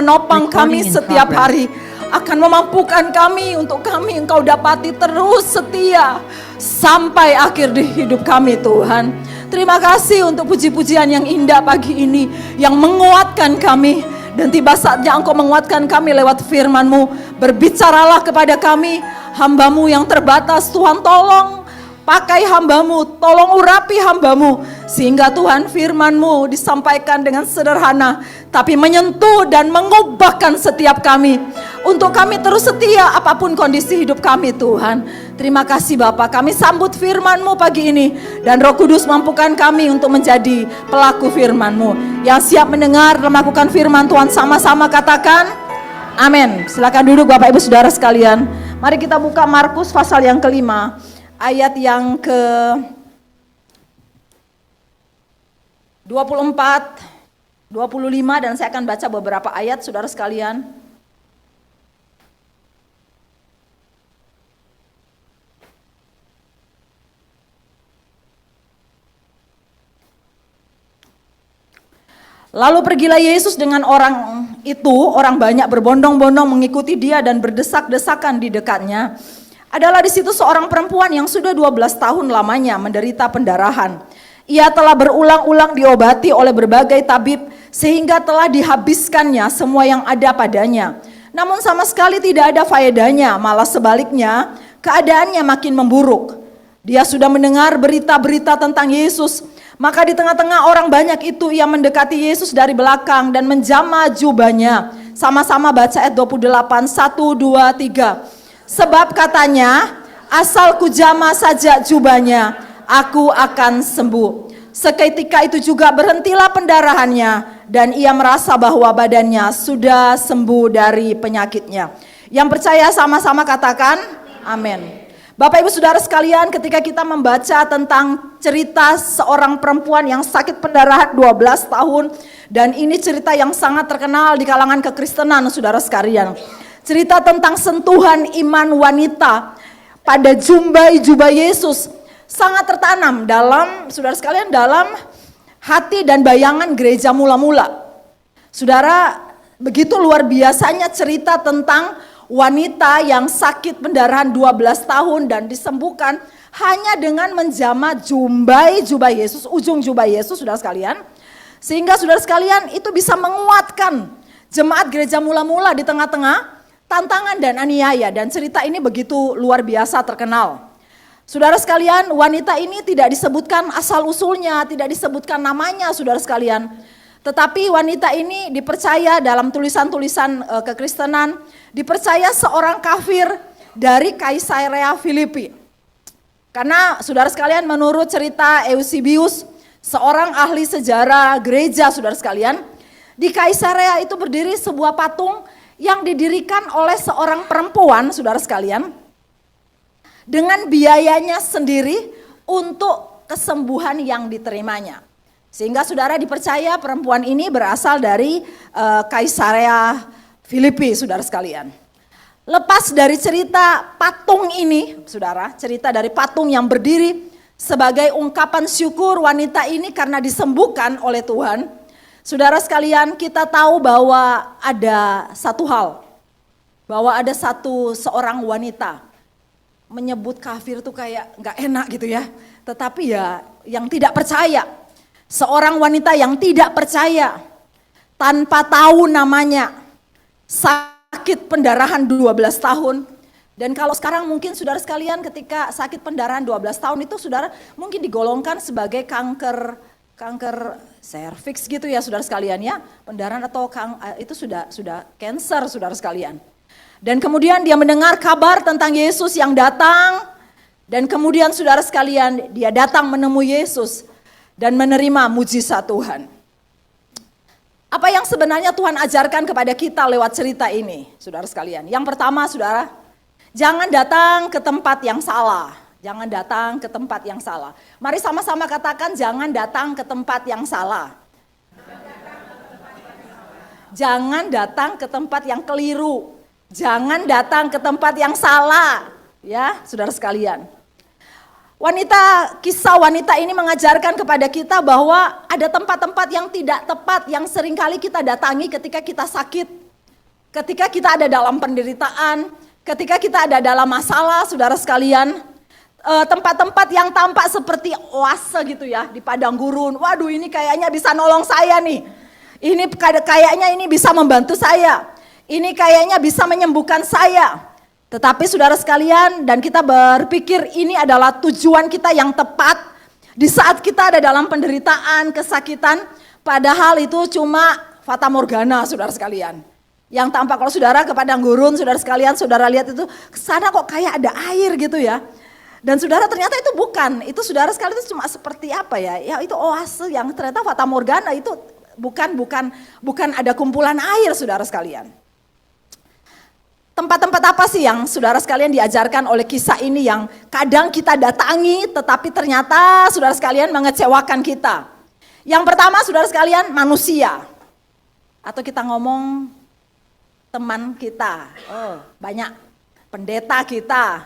menopang kami setiap hari, akan memampukan kami untuk kami Engkau dapati terus setia sampai akhir di hidup kami Tuhan. Terima kasih untuk puji-pujian yang indah pagi ini yang menguatkan kami. Dan tiba saatnya Engkau menguatkan kami lewat firman-Mu. Berbicaralah kepada kami, hamba-Mu yang terbatas. Tuhan tolong pakai hamba-Mu, tolong urapi hamba-Mu. Sehingga Tuhan firman-Mu disampaikan dengan sederhana, tapi menyentuh dan mengubahkan setiap kami. Untuk kami terus setia apapun kondisi hidup kami Tuhan. Terima kasih Bapa, kami sambut firman-Mu pagi ini. Dan Roh Kudus mampukan kami untuk menjadi pelaku firman-Mu. Yang siap mendengar dan melakukan firman Tuhan sama-sama katakan amin. Silakan duduk Bapak Ibu Saudara sekalian. Mari kita buka Markus pasal yang kelima. Ayat yang ke 24, 25 dan saya akan baca beberapa ayat Saudara sekalian. Lalu pergilah Yesus dengan orang itu, orang banyak berbondong-bondong mengikuti dia dan berdesak-desakan di dekatnya. Adalah di situ seorang perempuan yang sudah 12 tahun lamanya menderita pendarahan. Ia telah berulang-ulang diobati oleh berbagai tabib sehingga telah dihabiskannya semua yang ada padanya. Namun sama sekali tidak ada faedahnya, malah sebaliknya keadaannya makin memburuk. Dia sudah mendengar berita-berita tentang Yesus. Maka di tengah-tengah orang banyak itu ia mendekati Yesus dari belakang dan menjamah jubahnya. Sama-sama baca ayat 28, 1, 2, 3. Sebab katanya, asal kujamah saja jubahnya, aku akan sembuh. Seketika itu juga berhentilah pendarahannya dan ia merasa bahwa badannya sudah sembuh dari penyakitnya. Yang percaya sama-sama katakan amin. Bapak Ibu Saudara sekalian, ketika kita membaca tentang cerita seorang perempuan yang sakit pendarahan 12 tahun, dan ini cerita yang sangat terkenal di kalangan kekristenan Saudara sekalian. Cerita tentang sentuhan iman wanita pada jubah Yesus sangat tertanam dalam Saudara sekalian dalam hati dan bayangan gereja mula-mula. Saudara, begitu luar biasanya cerita tentang wanita yang sakit pendarahan 12 tahun dan disembuhkan hanya dengan menjamah jubah Yesus, ujung jubah Yesus Saudara sekalian. Sehingga Saudara sekalian itu bisa menguatkan jemaat gereja mula-mula di tengah-tengah tantangan dan aniaya. Dan cerita ini begitu luar biasa terkenal. Saudara sekalian, wanita ini tidak disebutkan asal-usulnya, tidak disebutkan namanya Saudara sekalian. Tetapi wanita ini dipercaya dalam tulisan-tulisan kekristenan, dipercaya seorang kafir dari Kaisarea Filipi. Karena Saudara sekalian menurut cerita Eusebius, seorang ahli sejarah gereja Saudara sekalian, di Kaisarea itu berdiri sebuah patung yang didirikan oleh seorang perempuan Saudara sekalian, dengan biayanya sendiri untuk kesembuhan yang diterimanya. Sehingga saudara dipercaya perempuan ini berasal dari Kaisarea Filipi Saudara sekalian. Lepas dari cerita patung ini saudara, cerita dari patung yang berdiri sebagai ungkapan syukur wanita ini karena disembuhkan oleh Tuhan. Saudara sekalian, kita tahu bahwa ada satu hal, bahwa ada seorang wanita menyebut kafir tuh kayak gak enak gitu ya. Tetapi ya yang tidak percaya. Seorang wanita yang tidak percaya, tanpa tahu namanya, sakit pendarahan 12 tahun. Dan kalau sekarang mungkin saudara sekalian ketika sakit pendarahan 12 tahun itu saudara mungkin digolongkan sebagai kanker serviks gitu ya saudara sekalian ya. Pendarahan atau itu sudah cancer saudara sekalian. Dan kemudian dia mendengar kabar tentang Yesus yang datang. Dan kemudian saudara sekalian dia datang menemui Yesus dan menerima mujizat Tuhan. Apa yang sebenarnya Tuhan ajarkan kepada kita lewat cerita ini, saudara sekalian? Yang pertama, saudara, jangan datang ke tempat yang salah. Jangan datang ke tempat yang salah. Mari sama-sama katakan, jangan datang ke tempat yang salah. Jangan datang ke tempat yang keliru. Jangan datang ke tempat yang salah. Ya, saudara sekalian. Kisah wanita ini mengajarkan kepada kita bahwa ada tempat-tempat yang tidak tepat yang seringkali kita datangi ketika kita sakit. Ketika kita ada dalam penderitaan, ketika kita ada dalam masalah, saudara sekalian, tempat-tempat yang tampak seperti oase gitu ya, di padang gurun. Waduh, ini kayaknya bisa nolong saya nih. Ini kayaknya ini bisa membantu saya. Ini kayaknya bisa menyembuhkan saya. Tetapi saudara sekalian, dan kita berpikir ini adalah tujuan kita yang tepat. Di saat kita ada dalam penderitaan, kesakitan, padahal itu cuma fata morgana, saudara sekalian. Yang tampak kalau saudara ke padang gurun, saudara sekalian, saudara lihat itu kesana kok kayak ada air gitu ya. Dan saudara ternyata itu bukan, itu saudara sekalian itu cuma seperti apa ya? Ya itu oase yang ternyata fata morgana, itu bukan ada kumpulan air, saudara sekalian. Tempat-tempat apa sih yang saudara sekalian diajarkan oleh kisah ini yang kadang kita datangi tetapi ternyata saudara sekalian mengecewakan kita? Yang pertama saudara sekalian manusia. Atau kita ngomong teman kita, banyak pendeta kita,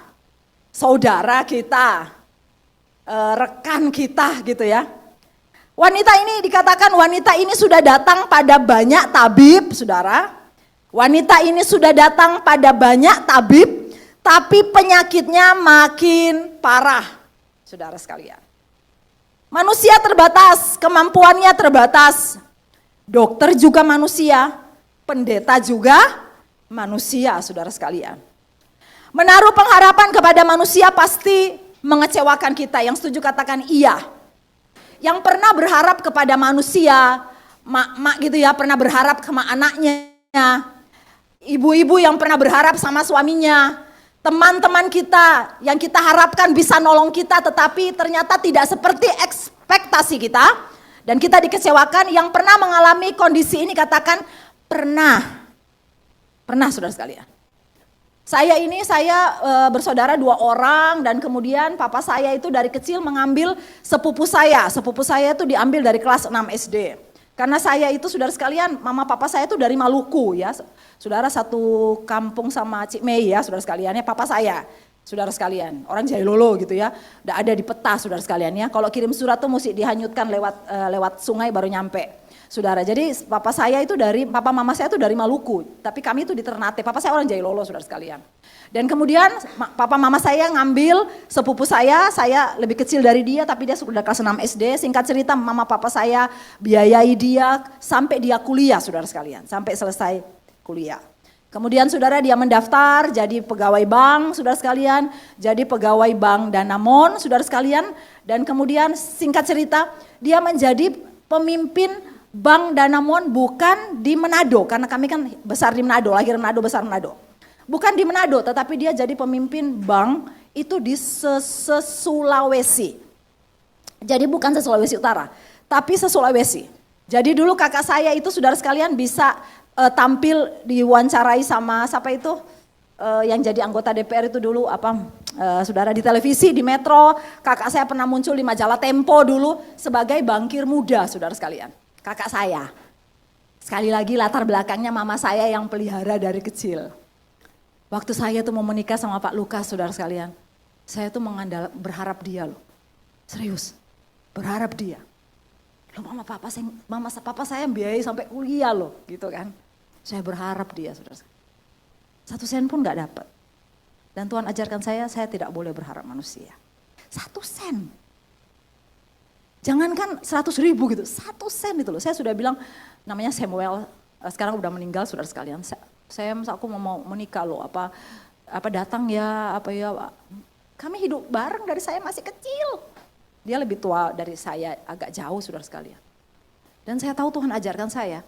saudara kita, rekan kita gitu ya. Wanita ini dikatakan wanita ini sudah datang pada banyak tabib, saudara. Wanita ini sudah datang pada banyak tabib, tapi penyakitnya makin parah, saudara sekalian. Manusia terbatas, kemampuannya terbatas. Dokter juga manusia, pendeta juga manusia, saudara sekalian. Menaruh pengharapan kepada manusia pasti mengecewakan kita. Yang setuju katakan iya. Yang pernah berharap kepada manusia, mak gitu ya, pernah berharap sama anaknya. Ibu-ibu yang pernah berharap sama suaminya, teman-teman kita yang kita harapkan bisa nolong kita tetapi ternyata tidak seperti ekspektasi kita dan kita dikecewakan. Yang pernah mengalami kondisi ini katakan pernah saudara sekalian. Saya bersaudara 2 orang dan kemudian papa saya itu dari kecil mengambil sepupu saya itu diambil dari kelas 6 SD. Karena saya itu saudara sekalian, mama papa saya itu dari Maluku ya. Saudara satu kampung sama Cik Mei ya saudara sekalian ya, papa saya. Saudara sekalian, orang Jailolo gitu ya. Udah ada di peta saudara sekalian ya. Kalau kirim surat tuh mesti dihanyutkan lewat sungai baru nyampe. Saudara, jadi papa mama saya itu dari Maluku, tapi kami itu di Ternate. Papa saya orang Jailolo saudara sekalian. Dan kemudian papa mama saya ngambil sepupu saya lebih kecil dari dia tapi dia sudah kelas 6 SD. Singkat cerita mama papa saya biayai dia sampai dia kuliah saudara sekalian, sampai selesai kuliah. Kemudian saudara dia mendaftar jadi pegawai bank saudara sekalian, jadi pegawai bank Danamon saudara sekalian. Dan kemudian singkat cerita dia menjadi pemimpin bank Danamon bukan di Manado, karena kami kan besar di Manado, lahir Manado, besar Manado. Bukan di Manado, tetapi dia jadi pemimpin bank itu di Sulawesi. Jadi bukan Sulawesi Utara, tapi Sulawesi. Jadi dulu kakak saya itu saudara sekalian bisa tampil diwawancarai sama siapa itu yang jadi anggota DPR itu dulu saudara di televisi, di Metro. Kakak saya pernah muncul di majalah Tempo dulu sebagai bankir muda saudara sekalian. Kakak saya. Sekali lagi latar belakangnya mama saya yang pelihara dari kecil. Waktu saya tuh mau menikah sama Pak Lukas saudara sekalian, saya tuh berharap dia loh, serius, berharap dia. Loh papa saya biayai sampai kuliah loh gitu kan. Saya berharap dia saudara sekalian. 1 sen pun gak dapat. Dan Tuhan ajarkan saya tidak boleh berharap manusia. 1 sen. Jangankan 100.000 gitu, 1 sen itu loh. Saya sudah bilang, namanya Samuel, sekarang udah meninggal saudara sekalian. Aku mau menikah loh, apa datang ya, kami hidup bareng dari saya masih kecil. Dia lebih tua dari saya, agak jauh saudara sekalian. Dan saya tahu Tuhan ajarkan saya,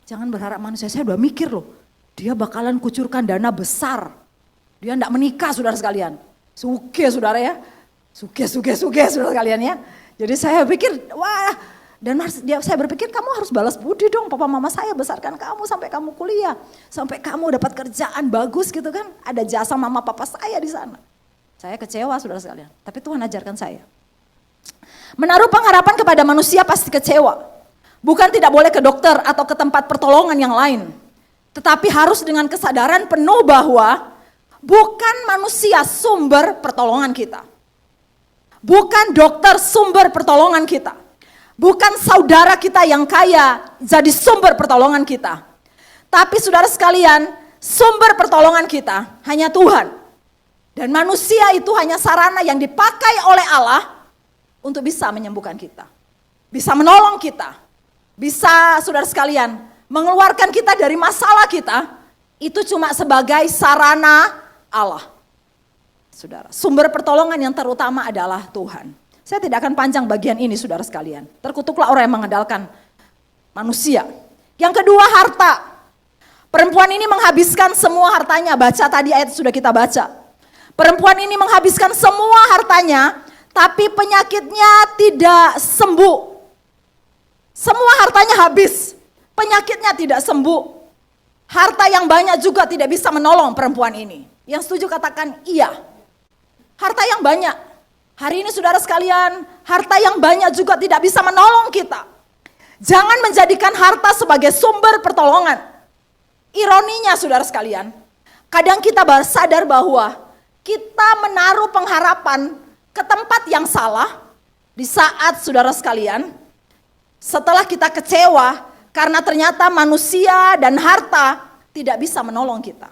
jangan berharap manusia. Saya udah mikir loh, dia bakalan kucurkan dana besar. Dia enggak menikah saudara sekalian. Suge saudara ya, suge saudara sekalian ya. Jadi saya pikir, wah. Dan saya berpikir kamu harus balas budi dong, papa mama saya besarkan kamu sampai kamu kuliah, sampai kamu dapat kerjaan bagus gitu kan, ada jasa mama papa saya di sana. Saya kecewa saudara sekalian, tapi Tuhan ajarkan saya. Menaruh pengharapan kepada manusia pasti kecewa. Bukan tidak boleh ke dokter atau ke tempat pertolongan yang lain, tetapi harus dengan kesadaran penuh bahwa bukan manusia sumber pertolongan kita. Bukan dokter sumber pertolongan kita. Bukan saudara kita yang kaya jadi sumber pertolongan kita. Tapi saudara sekalian, sumber pertolongan kita hanya Tuhan. Dan manusia itu hanya sarana yang dipakai oleh Allah untuk bisa menyembuhkan kita. Bisa menolong kita. Bisa saudara sekalian, mengeluarkan kita dari masalah kita. Itu cuma sebagai sarana Allah. Saudara, sumber pertolongan yang terutama adalah Tuhan. Saya tidak akan panjang bagian ini saudara sekalian. Terkutuklah orang yang mengandalkan manusia. Yang kedua, harta. Perempuan ini menghabiskan semua hartanya. Baca tadi ayat sudah kita baca. Perempuan ini menghabiskan semua hartanya, tapi penyakitnya tidak sembuh. Semua hartanya habis, penyakitnya tidak sembuh. Harta yang banyak juga tidak bisa menolong perempuan ini. Yang setuju katakan iya. Harta yang banyak. Hari ini saudara sekalian, harta yang banyak juga tidak bisa menolong kita. Jangan menjadikan harta sebagai sumber pertolongan. Ironinya saudara sekalian, kadang kita baru sadar bahwa kita menaruh pengharapan ke tempat yang salah di saat saudara sekalian, setelah kita kecewa karena ternyata manusia dan harta tidak bisa menolong kita.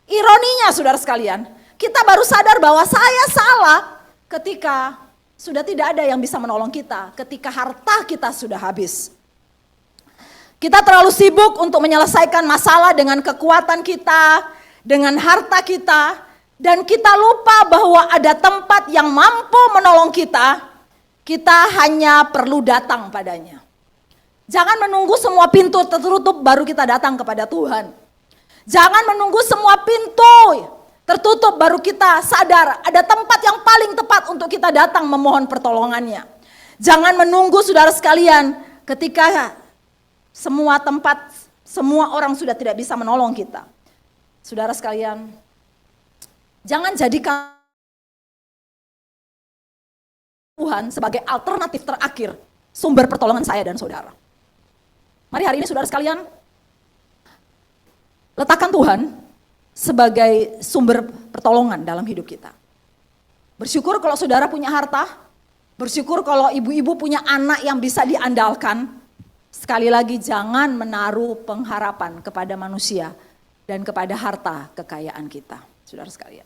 Ironinya saudara sekalian, kita baru sadar bahwa saya salah ketika sudah tidak ada yang bisa menolong kita, ketika harta kita sudah habis. Kita terlalu sibuk untuk menyelesaikan masalah dengan kekuatan kita, dengan harta kita, dan kita lupa bahwa ada tempat yang mampu menolong kita. Kita hanya perlu datang padanya. Jangan menunggu semua pintu tertutup baru kita datang kepada Tuhan. Jangan menunggu semua pintu tertutup baru kita sadar ada tempat yang paling tepat untuk kita datang memohon pertolongannya. Jangan menunggu saudara sekalian ketika semua tempat, semua orang sudah tidak bisa menolong kita. Saudara sekalian, jangan jadikan Tuhan sebagai alternatif terakhir sumber pertolongan saya dan saudara. Mari hari ini saudara sekalian, letakkan Tuhan sebagai sumber pertolongan dalam hidup kita. Bersyukur kalau saudara punya harta, bersyukur kalau ibu-ibu punya anak yang bisa diandalkan. Sekali lagi jangan menaruh pengharapan kepada manusia dan kepada harta kekayaan kita, saudara sekalian.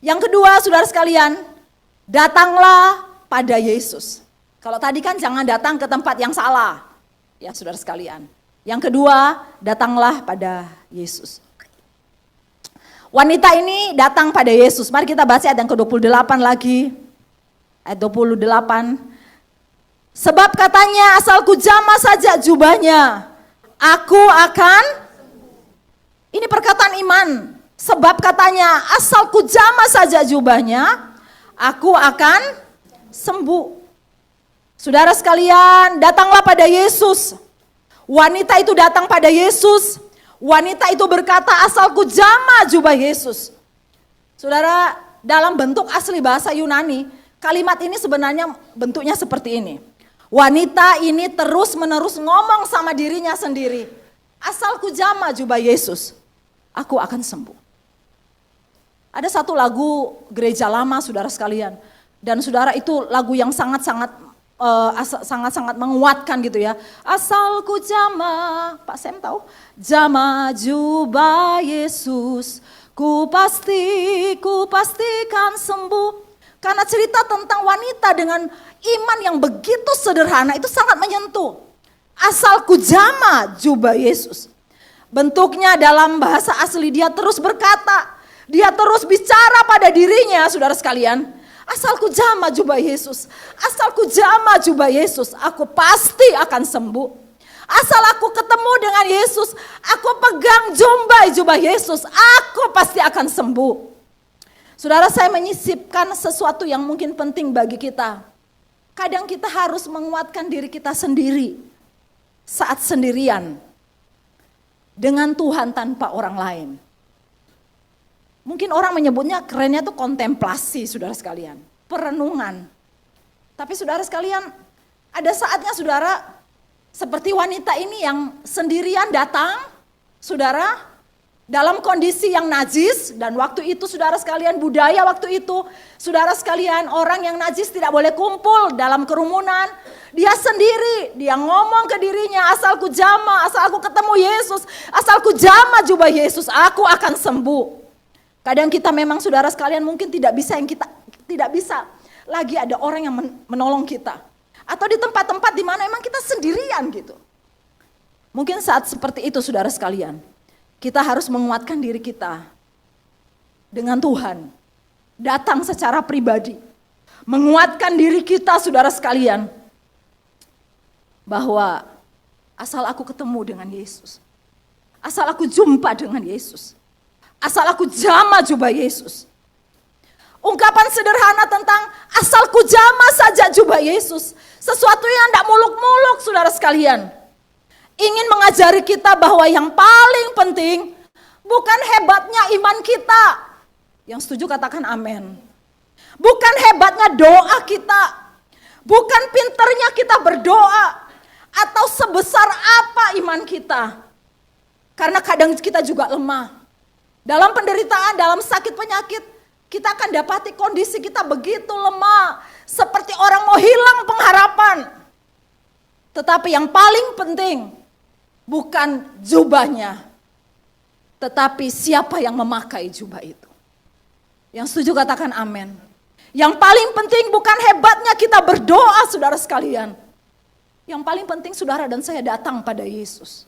Yang kedua, saudara sekalian, datanglah pada Yesus. Kalau tadi kan jangan datang ke tempat yang salah, ya saudara sekalian. Yang kedua, datanglah pada Yesus. Wanita ini datang pada Yesus. Mari kita baca ayat yang ke-28 lagi. Ayat 28. Sebab katanya, asalku jamah saja jubahnya, aku akan, ini perkataan iman. Sebab katanya, asalku jamah saja jubahnya, aku akan sembuh. Saudara sekalian, datanglah pada Yesus. Wanita itu datang pada Yesus. Wanita itu berkata, asalku jamah jubah Yesus. Saudara, dalam bentuk asli bahasa Yunani, kalimat ini sebenarnya bentuknya seperti ini. Wanita ini terus menerus ngomong sama dirinya sendiri. Asalku jamah jubah Yesus, aku akan sembuh. Ada satu lagu gereja lama saudara sekalian. Dan saudara itu lagu yang sangat-sangat menguatkan gitu ya. Asalku jamah, Pak Sam tahu? Jamah jubah Yesus, ku pastikan sembuh. Karena cerita tentang wanita dengan iman yang begitu sederhana itu sangat menyentuh. Asalku jamah jubah Yesus. Bentuknya dalam bahasa asli dia terus berkata, dia terus bicara pada dirinya saudara sekalian. Asalku jamah jubah Yesus, asalku jamah jubah Yesus, aku pasti akan sembuh. Asal aku ketemu dengan Yesus, aku pegang jubah Yesus, aku pasti akan sembuh. Saudara, saya menyisipkan sesuatu yang mungkin penting bagi kita. Kadang kita harus menguatkan diri kita sendiri saat sendirian dengan Tuhan tanpa orang lain. Mungkin orang menyebutnya kerennya tuh kontemplasi, saudara sekalian, perenungan. Tapi saudara sekalian, ada saatnya saudara seperti wanita ini yang sendirian datang, saudara, dalam kondisi yang najis, dan waktu itu saudara sekalian budaya waktu itu, saudara sekalian orang yang najis tidak boleh kumpul dalam kerumunan. Dia sendiri, dia ngomong ke dirinya, asalku jama, asal aku ketemu Yesus, asalku jama jubah Yesus, aku akan sembuh. Kadang kita memang saudara sekalian mungkin tidak bisa lagi ada orang yang menolong kita. Atau di tempat-tempat di mana memang kita sendirian gitu. Mungkin saat seperti itu saudara sekalian, kita harus menguatkan diri kita dengan Tuhan. Datang secara pribadi. Menguatkan diri kita saudara sekalian. Bahwa asal aku ketemu dengan Yesus. Asal aku jumpa dengan Yesus. Asal aku jama jubah Yesus. Ungkapan sederhana tentang asal ku jama saja jubah Yesus. Sesuatu yang tidak muluk-muluk saudara sekalian. Ingin mengajari kita bahwa yang paling penting bukan hebatnya iman kita. Yang setuju katakan amin. Bukan hebatnya doa kita. Bukan pinternya kita berdoa. Atau sebesar apa iman kita. Karena kadang kita juga lemah. Dalam penderitaan, dalam sakit penyakit, kita akan dapati kondisi kita begitu lemah. Seperti orang mau hilang pengharapan. Tetapi yang paling penting bukan jubahnya, tetapi siapa yang memakai jubah itu. Yang setuju katakan amin. Yang paling penting bukan hebatnya kita berdoa saudara sekalian. Yang paling penting saudara dan saya datang pada Yesus.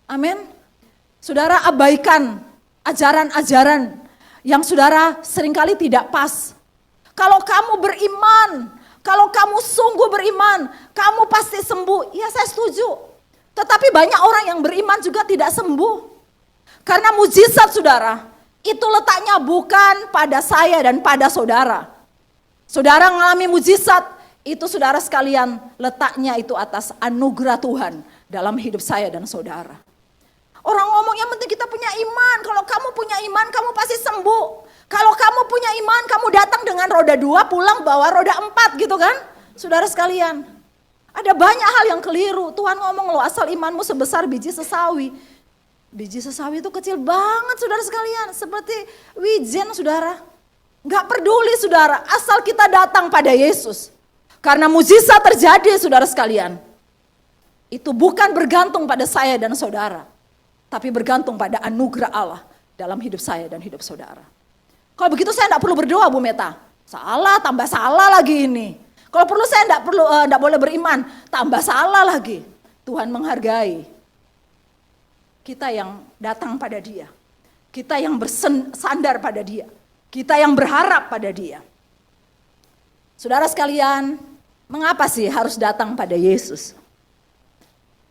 Amin. Saudara abaikan ajaran-ajaran yang saudara seringkali tidak pas. Kalau kamu beriman, kalau kamu sungguh beriman, kamu pasti sembuh. Ya saya setuju. Tetapi banyak orang yang beriman juga tidak sembuh. Karena mujizat saudara, itu letaknya bukan pada saya dan pada saudara. Saudara mengalami mujizat, itu saudara sekalian letaknya itu atas anugerah Tuhan dalam hidup saya dan saudara. Orang ngomong yang penting kita punya iman. Kalau kamu punya iman, kamu pasti sembuh. Kalau kamu punya iman, kamu datang dengan roda 2, pulang bawa roda 4 gitu kan. Saudara sekalian. Ada banyak hal yang keliru. Tuhan ngomong loh, asal imanmu sebesar biji sesawi. Biji sesawi itu kecil banget saudara sekalian. Seperti wijen saudara. Gak peduli saudara, asal kita datang pada Yesus. Karena mujizat terjadi saudara sekalian. Itu bukan bergantung pada saya dan saudara. Tapi bergantung pada anugerah Allah dalam hidup saya dan hidup saudara. Kalau begitu saya gak perlu berdoa Bu Meta. Salah, tambah salah lagi ini. Kalau perlu saya enggak boleh beriman, tambah salah lagi. Tuhan menghargai kita yang datang pada Dia. Kita yang bersandar pada Dia. Kita yang berharap pada Dia. Saudara sekalian, mengapa sih harus datang pada Yesus?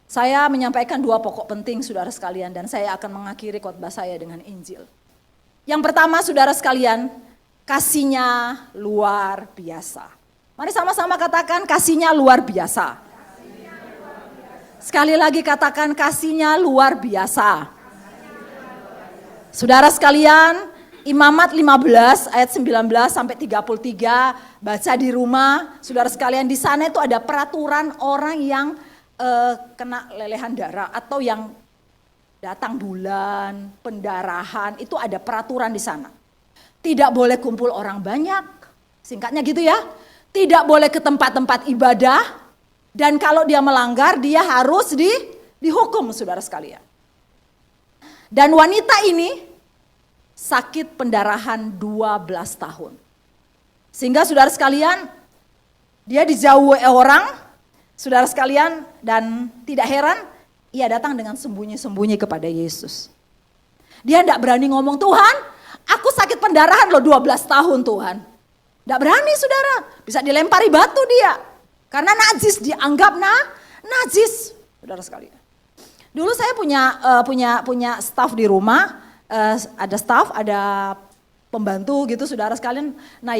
Saya menyampaikan 2 pokok penting saudara sekalian, dan saya akan mengakhiri khotbah saya dengan Injil. Yang pertama saudara sekalian, kasihnya luar biasa. Mari sama-sama katakan kasihnya luar biasa. Sekali lagi katakan kasihnya luar biasa. Saudara sekalian, Imamat 15 ayat 19 sampai 33 baca di rumah. Saudara sekalian, di sana itu ada peraturan orang yang kena lelehan darah atau yang datang bulan, pendarahan, itu ada peraturan di sana. Tidak boleh kumpul orang banyak. Singkatnya gitu ya. Tidak boleh ke tempat-tempat ibadah, dan kalau dia melanggar dia harus dihukum saudara sekalian. Dan wanita ini sakit pendarahan 12 tahun. Sehingga saudara sekalian, dia dijauhi orang, saudara sekalian, dan tidak heran ia datang dengan sembunyi-sembunyi kepada Yesus. Dia tidak berani ngomong, Tuhan aku sakit pendarahan loh 12 tahun Tuhan. Tidak berani saudara, bisa dilempari batu dia. Karena najis, dianggap najis. Saudara sekalian. Dulu saya punya staf di rumah, ada staf, ada pembantu gitu saudara sekalian. Nah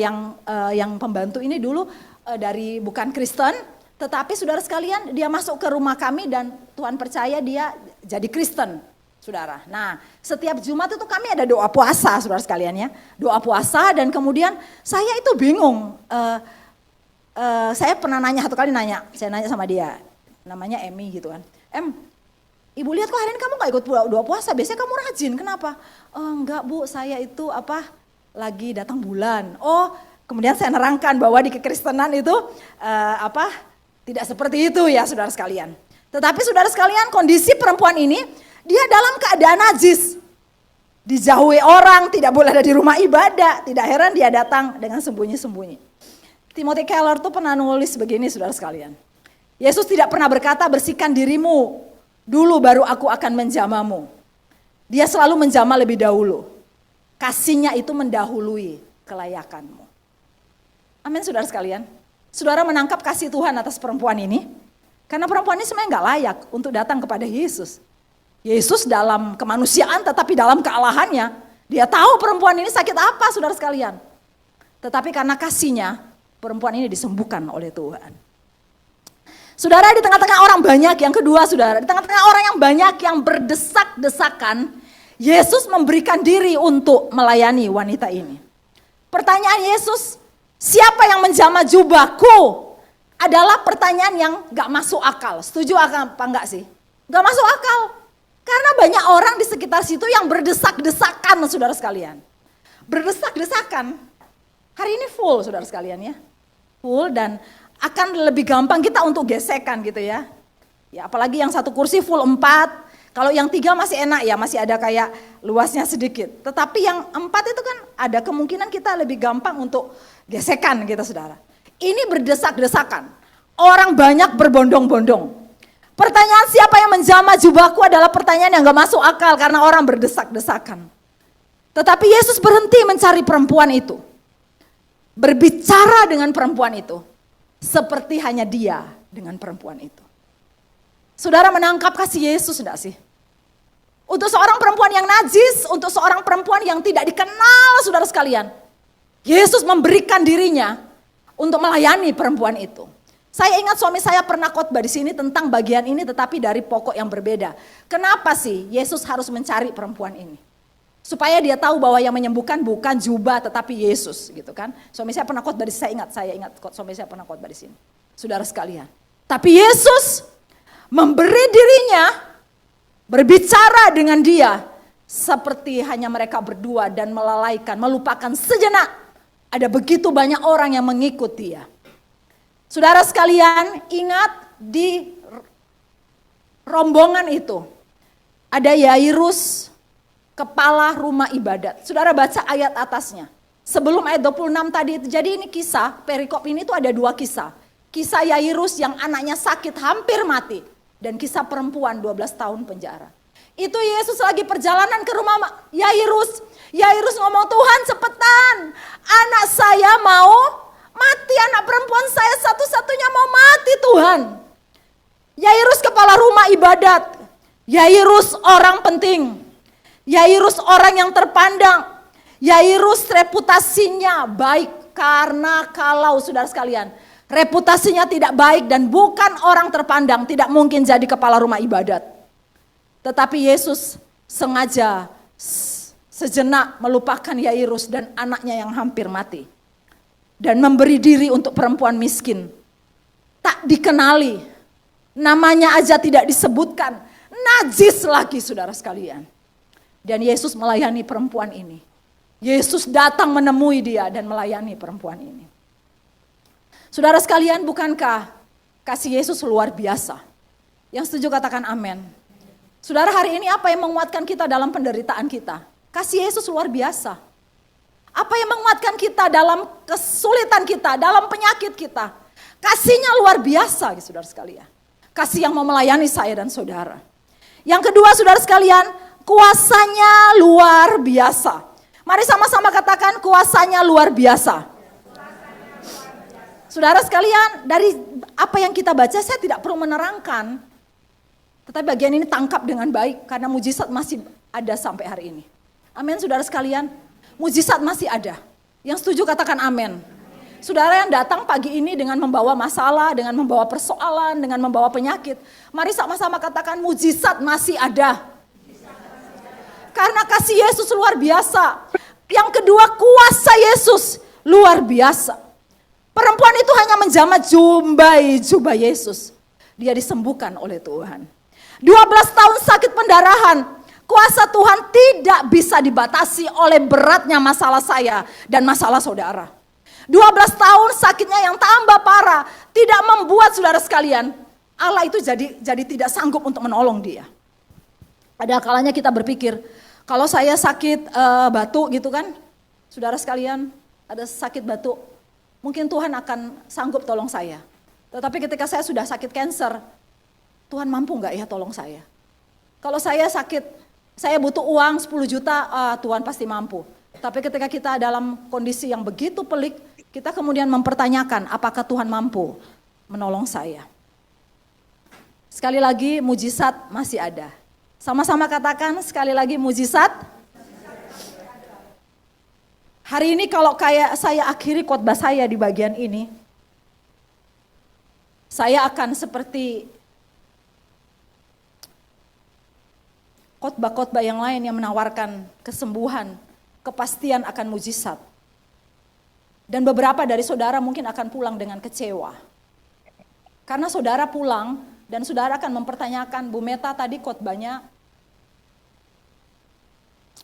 yang pembantu ini dulu dari bukan Kristen, tetapi saudara sekalian dia masuk ke rumah kami dan Tuhan percaya dia jadi Kristen. Saudara, nah setiap Jumat itu kami ada doa puasa saudara sekalian ya. Doa puasa dan kemudian saya itu bingung. Saya pernah nanya satu kali saya nanya sama dia. Namanya Emi gitu kan. Ibu lihat kok hari ini kamu gak ikut doa puasa, biasanya kamu rajin, kenapa? Enggak Bu, saya itu lagi datang bulan. Oh, kemudian saya nerangkan bahwa di kekristenan itu tidak seperti itu ya saudara sekalian. Tetapi saudara sekalian, kondisi perempuan ini, dia dalam keadaan najis. Dijauhi orang, tidak boleh ada di rumah ibadah, tidak heran dia datang dengan sembunyi-sembunyi. Timothy Keller tuh pernah nulis begini saudara sekalian. Yesus tidak pernah berkata bersihkan dirimu, dulu baru aku akan menjamamu. Dia selalu menjamah lebih dahulu. Kasihnya itu mendahului kelayakanmu. Amin saudara sekalian. Saudara menangkap kasih Tuhan atas perempuan ini. Karena perempuan ini sebenarnya gak layak untuk datang kepada Yesus. Yesus dalam kemanusiaan tetapi dalam kealahannya. Dia tahu perempuan ini sakit apa saudara sekalian. Tetapi karena kasihnya, perempuan ini disembuhkan oleh Tuhan. Saudara, di tengah-tengah orang banyak, yang kedua saudara, di tengah-tengah orang yang banyak yang berdesak-desakan, Yesus memberikan diri untuk melayani wanita ini. Pertanyaan Yesus, siapa yang menjamah jubahku? Adalah pertanyaan yang gak masuk akal. Setuju apa enggak sih? Gak masuk akal. Karena banyak orang di sekitar situ yang berdesak-desakan saudara sekalian. Berdesak-desakan. Hari ini full saudara sekalian ya. Full dan akan lebih gampang kita untuk gesekan gitu ya. Ya apalagi yang satu kursi full 4. Kalau yang 3 masih enak ya, masih ada kayak luasnya sedikit. Tetapi yang 4 itu kan ada kemungkinan kita lebih gampang untuk gesekan gitu saudara. Ini berdesak-desakan. Orang banyak berbondong-bondong. Pertanyaan siapa yang menjamah jubahku adalah pertanyaan yang gak masuk akal karena orang berdesak-desakan. Tetapi Yesus berhenti mencari perempuan itu. Berbicara dengan perempuan itu. Seperti hanya dia dengan perempuan itu. Saudara menangkap kasih Yesus enggak sih? Untuk seorang perempuan yang najis, untuk seorang perempuan yang tidak dikenal saudara sekalian. Yesus memberikan dirinya untuk melayani perempuan itu. Saya ingat suami saya pernah khotbah di sini tentang bagian ini tetapi dari pokok yang berbeda. Kenapa sih Yesus harus mencari perempuan ini? Supaya dia tahu bahwa yang menyembuhkan bukan jubah tetapi Yesus gitu kan. Suami saya pernah khotbah di sini, saya ingat suami saya pernah khotbah di sini. Saudara sekalian. Tapi Yesus memberi dirinya berbicara dengan dia seperti hanya mereka berdua dan melalaikan, melupakan sejenak. Ada begitu banyak orang yang mengikuti dia. Saudara sekalian, ingat di rombongan itu ada Yairus, kepala rumah ibadat. Saudara baca ayat atasnya. Sebelum ayat 26 tadi itu, jadi ini kisah, perikop ini tuh ada 2 kisah. Kisah Yairus yang anaknya sakit hampir mati. Dan kisah perempuan 12 tahun penjara. Itu Yesus lagi perjalanan ke rumah Yairus. Yairus ngomong, Tuhan cepetan, anak saya mau mati, anak perempuan saya satu-satunya mau mati Tuhan. Yairus kepala rumah ibadat. Yairus orang penting. Yairus orang yang terpandang. Yairus reputasinya baik. Karena kalau saudara sekalian, reputasinya tidak baik dan bukan orang terpandang, tidak mungkin jadi kepala rumah ibadat. Tetapi Yesus sengaja sejenak melupakan Yairus dan anaknya yang hampir mati. Dan memberi diri untuk perempuan miskin. Tak dikenali. Namanya aja tidak disebutkan. Najis lagi saudara sekalian. Dan Yesus melayani perempuan ini. Yesus datang menemui dia dan melayani perempuan ini. Saudara sekalian, bukankah kasih Yesus luar biasa? Yang setuju katakan amin. Saudara, hari ini apa yang menguatkan kita dalam penderitaan kita? Kasih Yesus luar biasa. Apa yang menguatkan kita dalam kesulitan kita, dalam penyakit kita? Kasihnya luar biasa, saudara sekalian. Kasih yang mau melayani saya dan saudara. Yang kedua, saudara sekalian, kuasanya luar biasa. Mari sama-sama katakan kuasanya luar biasa. Saudara sekalian, dari apa yang kita baca saya tidak perlu menerangkan. Tetapi bagian ini tangkap dengan baik karena mujizat masih ada sampai hari ini. Amin saudara sekalian. Mujizat masih ada. Yang setuju katakan amin. Saudara yang datang pagi ini dengan membawa masalah, dengan membawa persoalan, dengan membawa penyakit. Mari sama-sama katakan mujizat masih ada. Karena kasih Yesus luar biasa. Yang kedua kuasa Yesus luar biasa. Perempuan itu hanya menjamah jubah Yesus. Dia disembuhkan oleh Tuhan. 12 tahun sakit pendarahan. Kuasa Tuhan tidak bisa dibatasi oleh beratnya masalah saya dan masalah saudara. 12 tahun sakitnya yang tambah parah tidak membuat saudara sekalian Allah itu jadi tidak sanggup untuk menolong dia. Ada kalanya kita berpikir, kalau saya sakit batu gitu kan, saudara sekalian ada sakit batu, mungkin Tuhan akan sanggup tolong saya. Tetapi ketika saya sudah sakit cancer, Tuhan mampu nggak ya tolong saya? Kalau saya sakit, saya butuh uang 10 juta, Tuhan pasti mampu. Tapi ketika kita dalam kondisi yang begitu pelik, kita kemudian mempertanyakan apakah Tuhan mampu menolong saya. Sekali lagi mujizat masih ada. Sama-sama katakan sekali lagi mujizat. Hari ini kalau kayak saya akhiri khotbah saya di bagian ini, saya akan seperti khotbah-khotbah yang lain yang menawarkan kesembuhan, kepastian akan mujizat. Dan beberapa dari saudara mungkin akan pulang dengan kecewa. Karena saudara pulang dan saudara akan mempertanyakan, Bu Meta tadi khotbahnya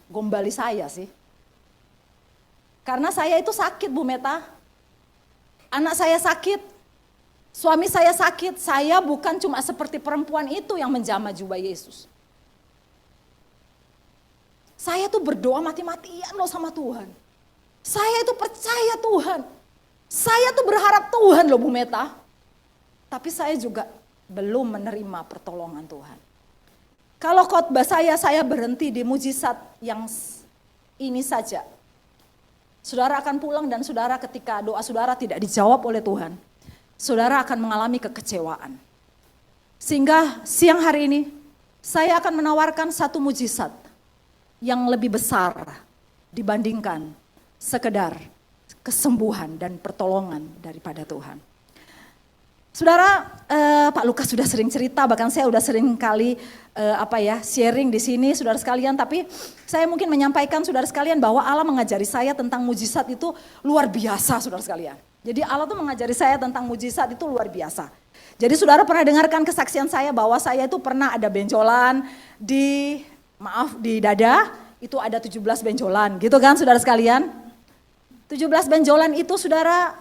gombali saya sih. Karena saya itu sakit Bu Meta. Anak saya sakit, suami saya sakit, saya bukan cuma seperti perempuan itu yang menjamah jubah Yesus. Saya tuh berdoa mati-matian loh sama Tuhan. Saya itu percaya Tuhan. Saya tuh berharap Tuhan loh Bu Meta. Tapi saya juga belum menerima pertolongan Tuhan. Kalau khotbah saya berhenti di mujizat yang ini saja. Saudara akan pulang dan saudara ketika doa saudara tidak dijawab oleh Tuhan, saudara akan mengalami kekecewaan. Sehingga siang hari ini saya akan menawarkan satu mujizat yang lebih besar dibandingkan sekedar kesembuhan dan pertolongan daripada Tuhan. Saudara, Pak Lukas sudah sering cerita, bahkan saya sudah sering kali sharing di sini saudara sekalian, tapi saya mungkin menyampaikan saudara sekalian bahwa Allah mengajari saya tentang mujizat itu luar biasa saudara sekalian. Jadi Allah tuh mengajari saya tentang mujizat itu luar biasa. Jadi saudara pernah dengarkan kesaksian saya bahwa saya itu pernah ada benjolan di dada, itu ada 17 benjolan gitu kan saudara sekalian. 17 benjolan itu saudara,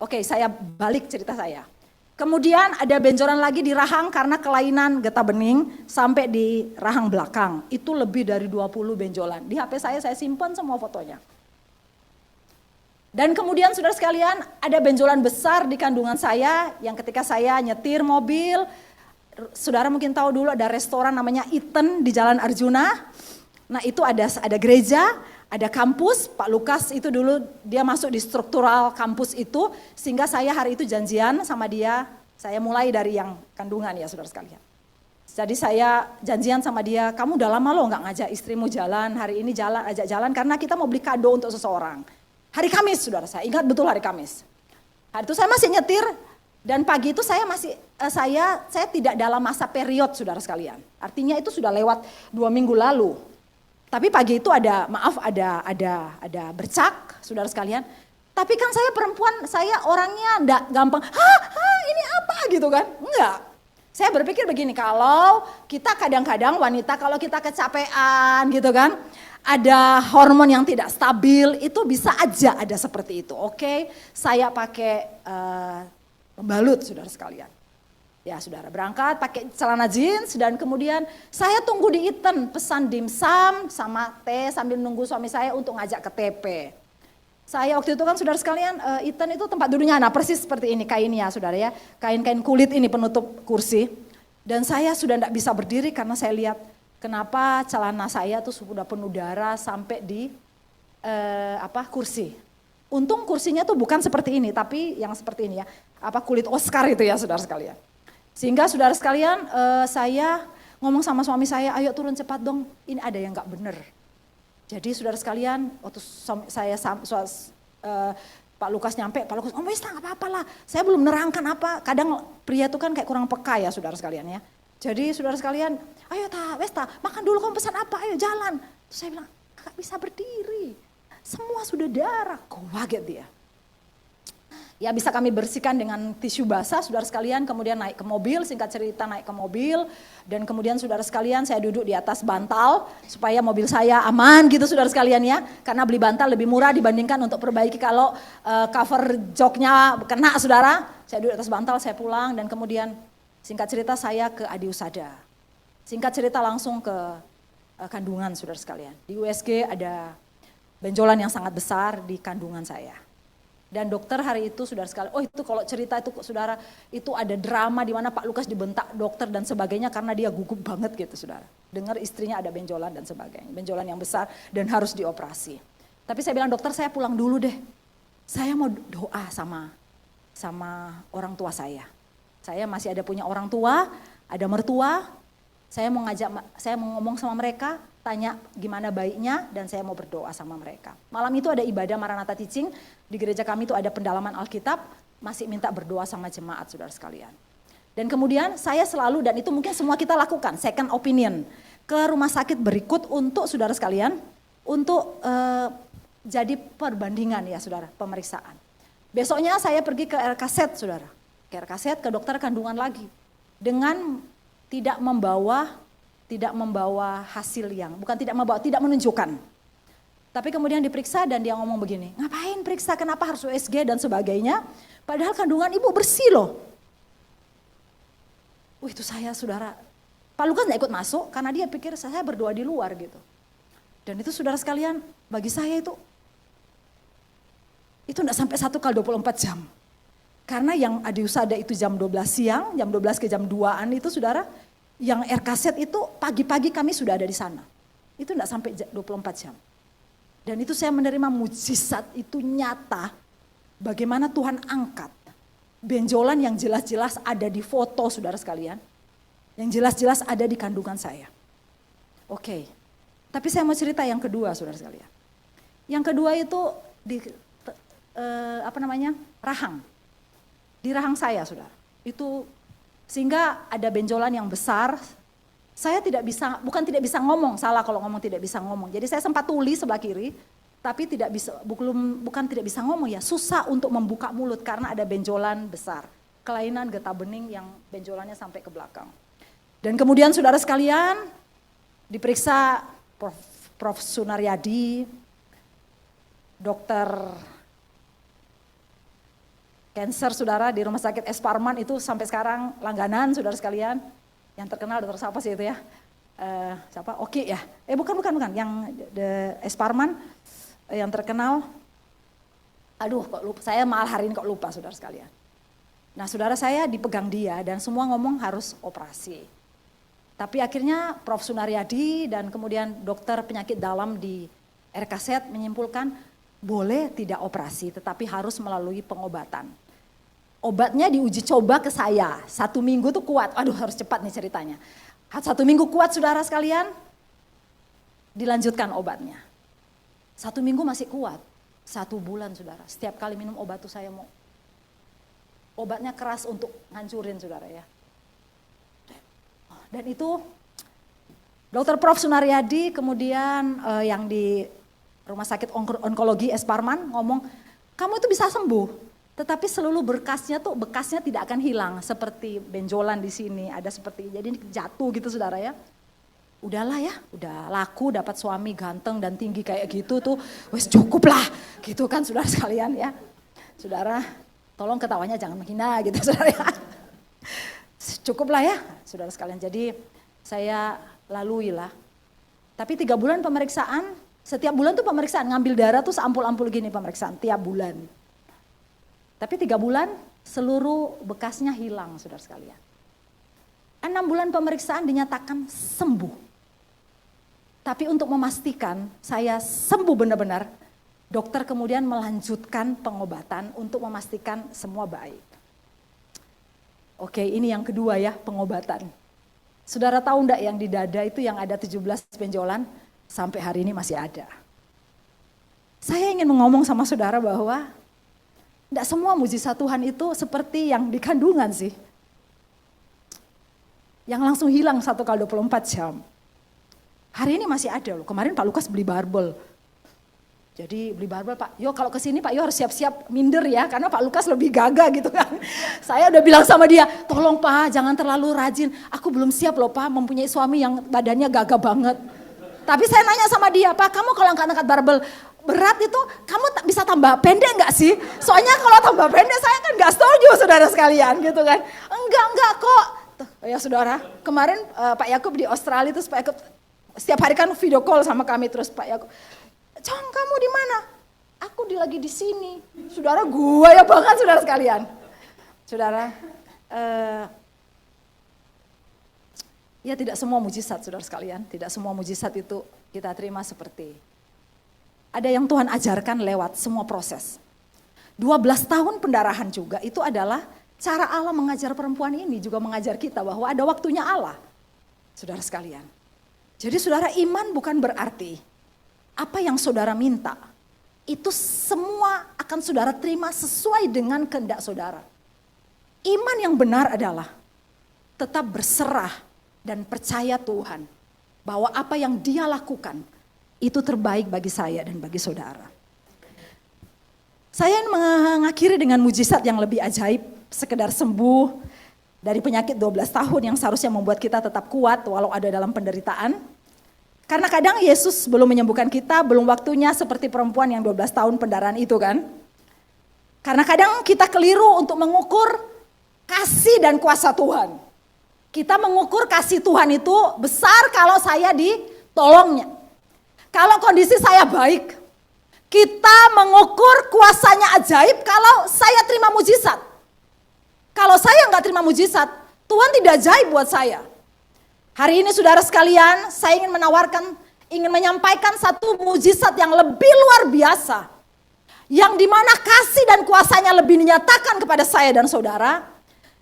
oke saya balik cerita saya. Kemudian ada benjolan lagi di rahang karena kelainan getah bening sampai di rahang belakang. Itu lebih dari 20 benjolan. Di HP saya simpan semua fotonya. Dan kemudian saudara sekalian ada benjolan besar di kandungan saya yang ketika saya nyetir mobil, saudara mungkin tahu dulu ada restoran namanya Iten di Jalan Arjuna. Nah itu ada gereja, ada kampus, Pak Lukas itu dulu dia masuk di struktural kampus itu, sehingga saya hari itu janjian sama dia, saya mulai dari yang kandungan ya saudara sekalian. Jadi saya janjian sama dia, kamu udah lama loh gak ngajak istrimu jalan, hari ini ajak jalan karena kita mau beli kado untuk seseorang. Hari Kamis saudara, saya ingat betul hari Kamis. Hari itu saya masih nyetir dan pagi itu saya tidak dalam masa period saudara sekalian. Artinya itu sudah lewat 2 minggu lalu. Tapi pagi itu ada bercak, saudara sekalian. Tapi kan saya perempuan, saya orangnya enggak gampang, ini apa gitu kan? Enggak. Saya berpikir begini, kalau kita kadang-kadang wanita, kalau kita kecapean gitu kan, ada hormon yang tidak stabil, itu bisa aja ada seperti itu. Oke, saya pakai pembalut saudara sekalian. Ya saudara berangkat pakai celana jeans dan kemudian saya tunggu di Iten pesan dimsum sama teh sambil nunggu suami saya untuk ngajak ke TP. Saya waktu itu kan saudara sekalian Iten itu tempat duduknya persis seperti ini kainnya saudara ya. Kain-kain kulit ini penutup kursi. Dan saya sudah tidak bisa berdiri karena saya lihat kenapa celana saya tuh sudah penuh darah sampai di kursi. Untung kursinya tuh bukan seperti ini tapi yang seperti ini ya. Kulit Oscar itu ya saudara sekalian. Sehingga saudara sekalian saya ngomong sama suami saya, ayo turun cepat dong, ini ada yang gak bener. Jadi saudara sekalian, waktu Pak Lukas nyampe, Pak Lukas, wis gak apa-apa lah, saya belum nerangkan apa, kadang pria itu kan kayak kurang peka ya saudara sekalian ya. Jadi saudara sekalian, ayo makan dulu kamu pesan apa, ayo jalan. Terus saya bilang, gak bisa berdiri, semua sudah darah, kaget dia. Ya bisa kami bersihkan dengan tisu basah saudara sekalian, kemudian naik ke mobil, singkat cerita naik ke mobil, dan kemudian saudara sekalian saya duduk di atas bantal supaya mobil saya aman gitu saudara sekalian ya, karena beli bantal lebih murah dibandingkan untuk perbaiki kalau cover joknya kena saudara. Saya duduk di atas bantal, saya pulang dan kemudian singkat cerita saya ke Adiusada. Singkat cerita langsung ke kandungan saudara sekalian. Di USG ada benjolan yang sangat besar di kandungan saya. Dan dokter hari itu saudara sekalian, itu kalau cerita itu saudara, itu ada drama di mana Pak Lukas dibentak dokter dan sebagainya karena dia gugup banget gitu saudara. Dengar istrinya ada benjolan dan sebagainya, benjolan yang besar dan harus dioperasi. Tapi saya bilang dokter saya pulang dulu deh, saya mau doa sama orang tua saya. Saya masih ada punya orang tua, ada mertua, saya mau ngomong sama mereka, tanya gimana baiknya dan saya mau berdoa sama mereka. Malam itu ada ibadah Maranatha Teaching, di gereja kami itu ada pendalaman Alkitab, masih minta berdoa sama jemaat saudara sekalian. Dan kemudian saya selalu, dan itu mungkin semua kita lakukan, second opinion, ke rumah sakit berikut untuk saudara sekalian, untuk jadi perbandingan ya saudara, pemeriksaan. Besoknya saya pergi ke RKZ saudara, ke RKZ, ke dokter kandungan lagi, dengan tidak membawa hasil yang, bukan tidak menunjukkan. Tapi kemudian diperiksa dan dia ngomong begini, ngapain periksa, kenapa harus USG dan sebagainya, padahal kandungan ibu bersih loh. Itu saya saudara, Pak Lukas gak ikut masuk karena dia pikir saya berdoa di luar gitu. Dan itu saudara sekalian, bagi saya itu gak sampai 1 kali 24 jam. Karena yang Adiusada itu jam 12 siang, jam 12 ke jam 2-an itu saudara, yang RKZ itu pagi-pagi kami sudah ada di sana. Itu enggak sampai 24 jam. Dan itu saya menerima mujizat itu nyata. Bagaimana Tuhan angkat benjolan yang jelas-jelas ada di foto saudara sekalian. Yang jelas-jelas ada di kandungan saya. Oke. Tapi saya mau cerita yang kedua saudara sekalian. Yang kedua itu di rahang. Di rahang saya saudara. Itu sehingga ada benjolan yang besar, saya tidak bisa ngomong, salah kalau ngomong tidak bisa ngomong. Jadi saya sempat tuli sebelah kiri, tapi bukan tidak bisa ngomong ya, susah untuk membuka mulut karena ada benjolan besar. Kelainan getah bening yang benjolannya sampai ke belakang. Dan kemudian saudara sekalian, diperiksa Prof. Sunaryadi, dokter cancer saudara di rumah sakit S. Parman itu sampai sekarang langganan saudara sekalian. Yang terkenal dokter siapa sih itu ya? Siapa? Oki ya? Bukan. Yang S. Parman yang terkenal. Aduh kok lupa, saya malah hari ini kok lupa saudara sekalian. Nah saudara saya dipegang dia dan semua ngomong harus operasi. Tapi akhirnya Prof. Sunaryadi dan kemudian dokter penyakit dalam di RKZ menyimpulkan boleh tidak operasi tetapi harus melalui pengobatan. Obatnya diuji coba ke saya, 1 minggu tuh kuat, aduh harus cepat nih ceritanya. 1 minggu kuat saudara sekalian, dilanjutkan obatnya. 1 minggu masih kuat, 1 bulan saudara, setiap kali minum obat tuh saya mau. Obatnya keras untuk ngancurin saudara ya. Dan itu Dr. Prof. Sunaryadi kemudian yang di rumah sakit onkologi S. Parman ngomong, kamu itu bisa sembuh. Tetapi seluruh bekasnya tidak akan hilang seperti benjolan di sini, ada seperti jadi jatuh gitu saudara ya. Udahlah ya, udah laku dapat suami ganteng dan tinggi kayak gitu tuh, wes cukup lah gitu kan saudara sekalian ya. Saudara, tolong ketawanya jangan menghina gitu saudara ya. Cukup lah ya saudara sekalian, jadi saya lalui lah. Tapi 3 bulan pemeriksaan, setiap bulan tuh pemeriksaan, ngambil darah tuh seampul-ampul gini pemeriksaan tiap bulan. Tapi 3 bulan seluruh bekasnya hilang saudara sekalian. 6 bulan pemeriksaan dinyatakan sembuh. Tapi untuk memastikan saya sembuh benar-benar, dokter kemudian melanjutkan pengobatan untuk memastikan semua baik. Oke, ini yang kedua ya, pengobatan. Saudara tahu enggak yang di dada itu yang ada 17 benjolan, sampai hari ini masih ada. Saya ingin ngomong sama saudara bahwa tidak semua mujizat Tuhan itu seperti yang di kandungan sih. Yang langsung hilang 1 kali 24 jam. Hari ini masih ada loh, kemarin Pak Lukas beli barbel. Jadi beli barbel, Pak, yo kalau kesini Pak yo harus siap-siap minder ya, karena Pak Lukas lebih gagah gitu kan. Saya udah bilang sama dia, tolong Pak jangan terlalu rajin, aku belum siap loh Pak mempunyai suami yang badannya gagah banget. Tapi saya nanya sama dia, Pak kamu kalau angkat-angkat barbel berat itu kamu bisa tambah pendek nggak sih? Soalnya kalau tambah pendek saya kan nggak setuju saudara sekalian gitu kan. Enggak kok. Tuh, ya saudara, kemarin Pak Yakub di Australia terus Pak Yakub setiap hari kan video call sama kami terus Pak Yakub. Cong kamu di mana? Aku lagi di sini. Saudara gua ya banget saudara sekalian. Saudara, ya tidak semua mujizat saudara sekalian. Tidak semua mujizat itu kita terima seperti. Ada yang Tuhan ajarkan lewat semua proses. 12 tahun pendarahan juga itu adalah cara Allah mengajar perempuan ini. Juga mengajar kita bahwa ada waktunya Allah. Saudara sekalian. Jadi saudara iman bukan berarti apa yang saudara minta, itu semua akan saudara terima sesuai dengan kehendak saudara. Iman yang benar adalah tetap berserah dan percaya Tuhan. Bahwa apa yang Dia lakukan, itu terbaik bagi saya dan bagi saudara. Saya ingin mengakhiri dengan mujizat yang lebih ajaib, sekedar sembuh dari penyakit 12 tahun yang seharusnya membuat kita tetap kuat walau ada dalam penderitaan. Karena kadang Yesus belum menyembuhkan kita, belum waktunya seperti perempuan yang 12 tahun pendarahan itu kan. Karena kadang kita keliru untuk mengukur kasih dan kuasa Tuhan. Kita mengukur kasih Tuhan itu besar kalau saya ditolongnya. Kalau kondisi saya baik. Kita mengukur kuasanya ajaib kalau saya terima mujizat. Kalau saya nggak terima mujizat, Tuhan tidak ajaib buat saya. Hari ini saudara sekalian, saya ingin menyampaikan satu mujizat yang lebih luar biasa. Yang dimana kasih dan kuasanya lebih dinyatakan kepada saya dan saudara.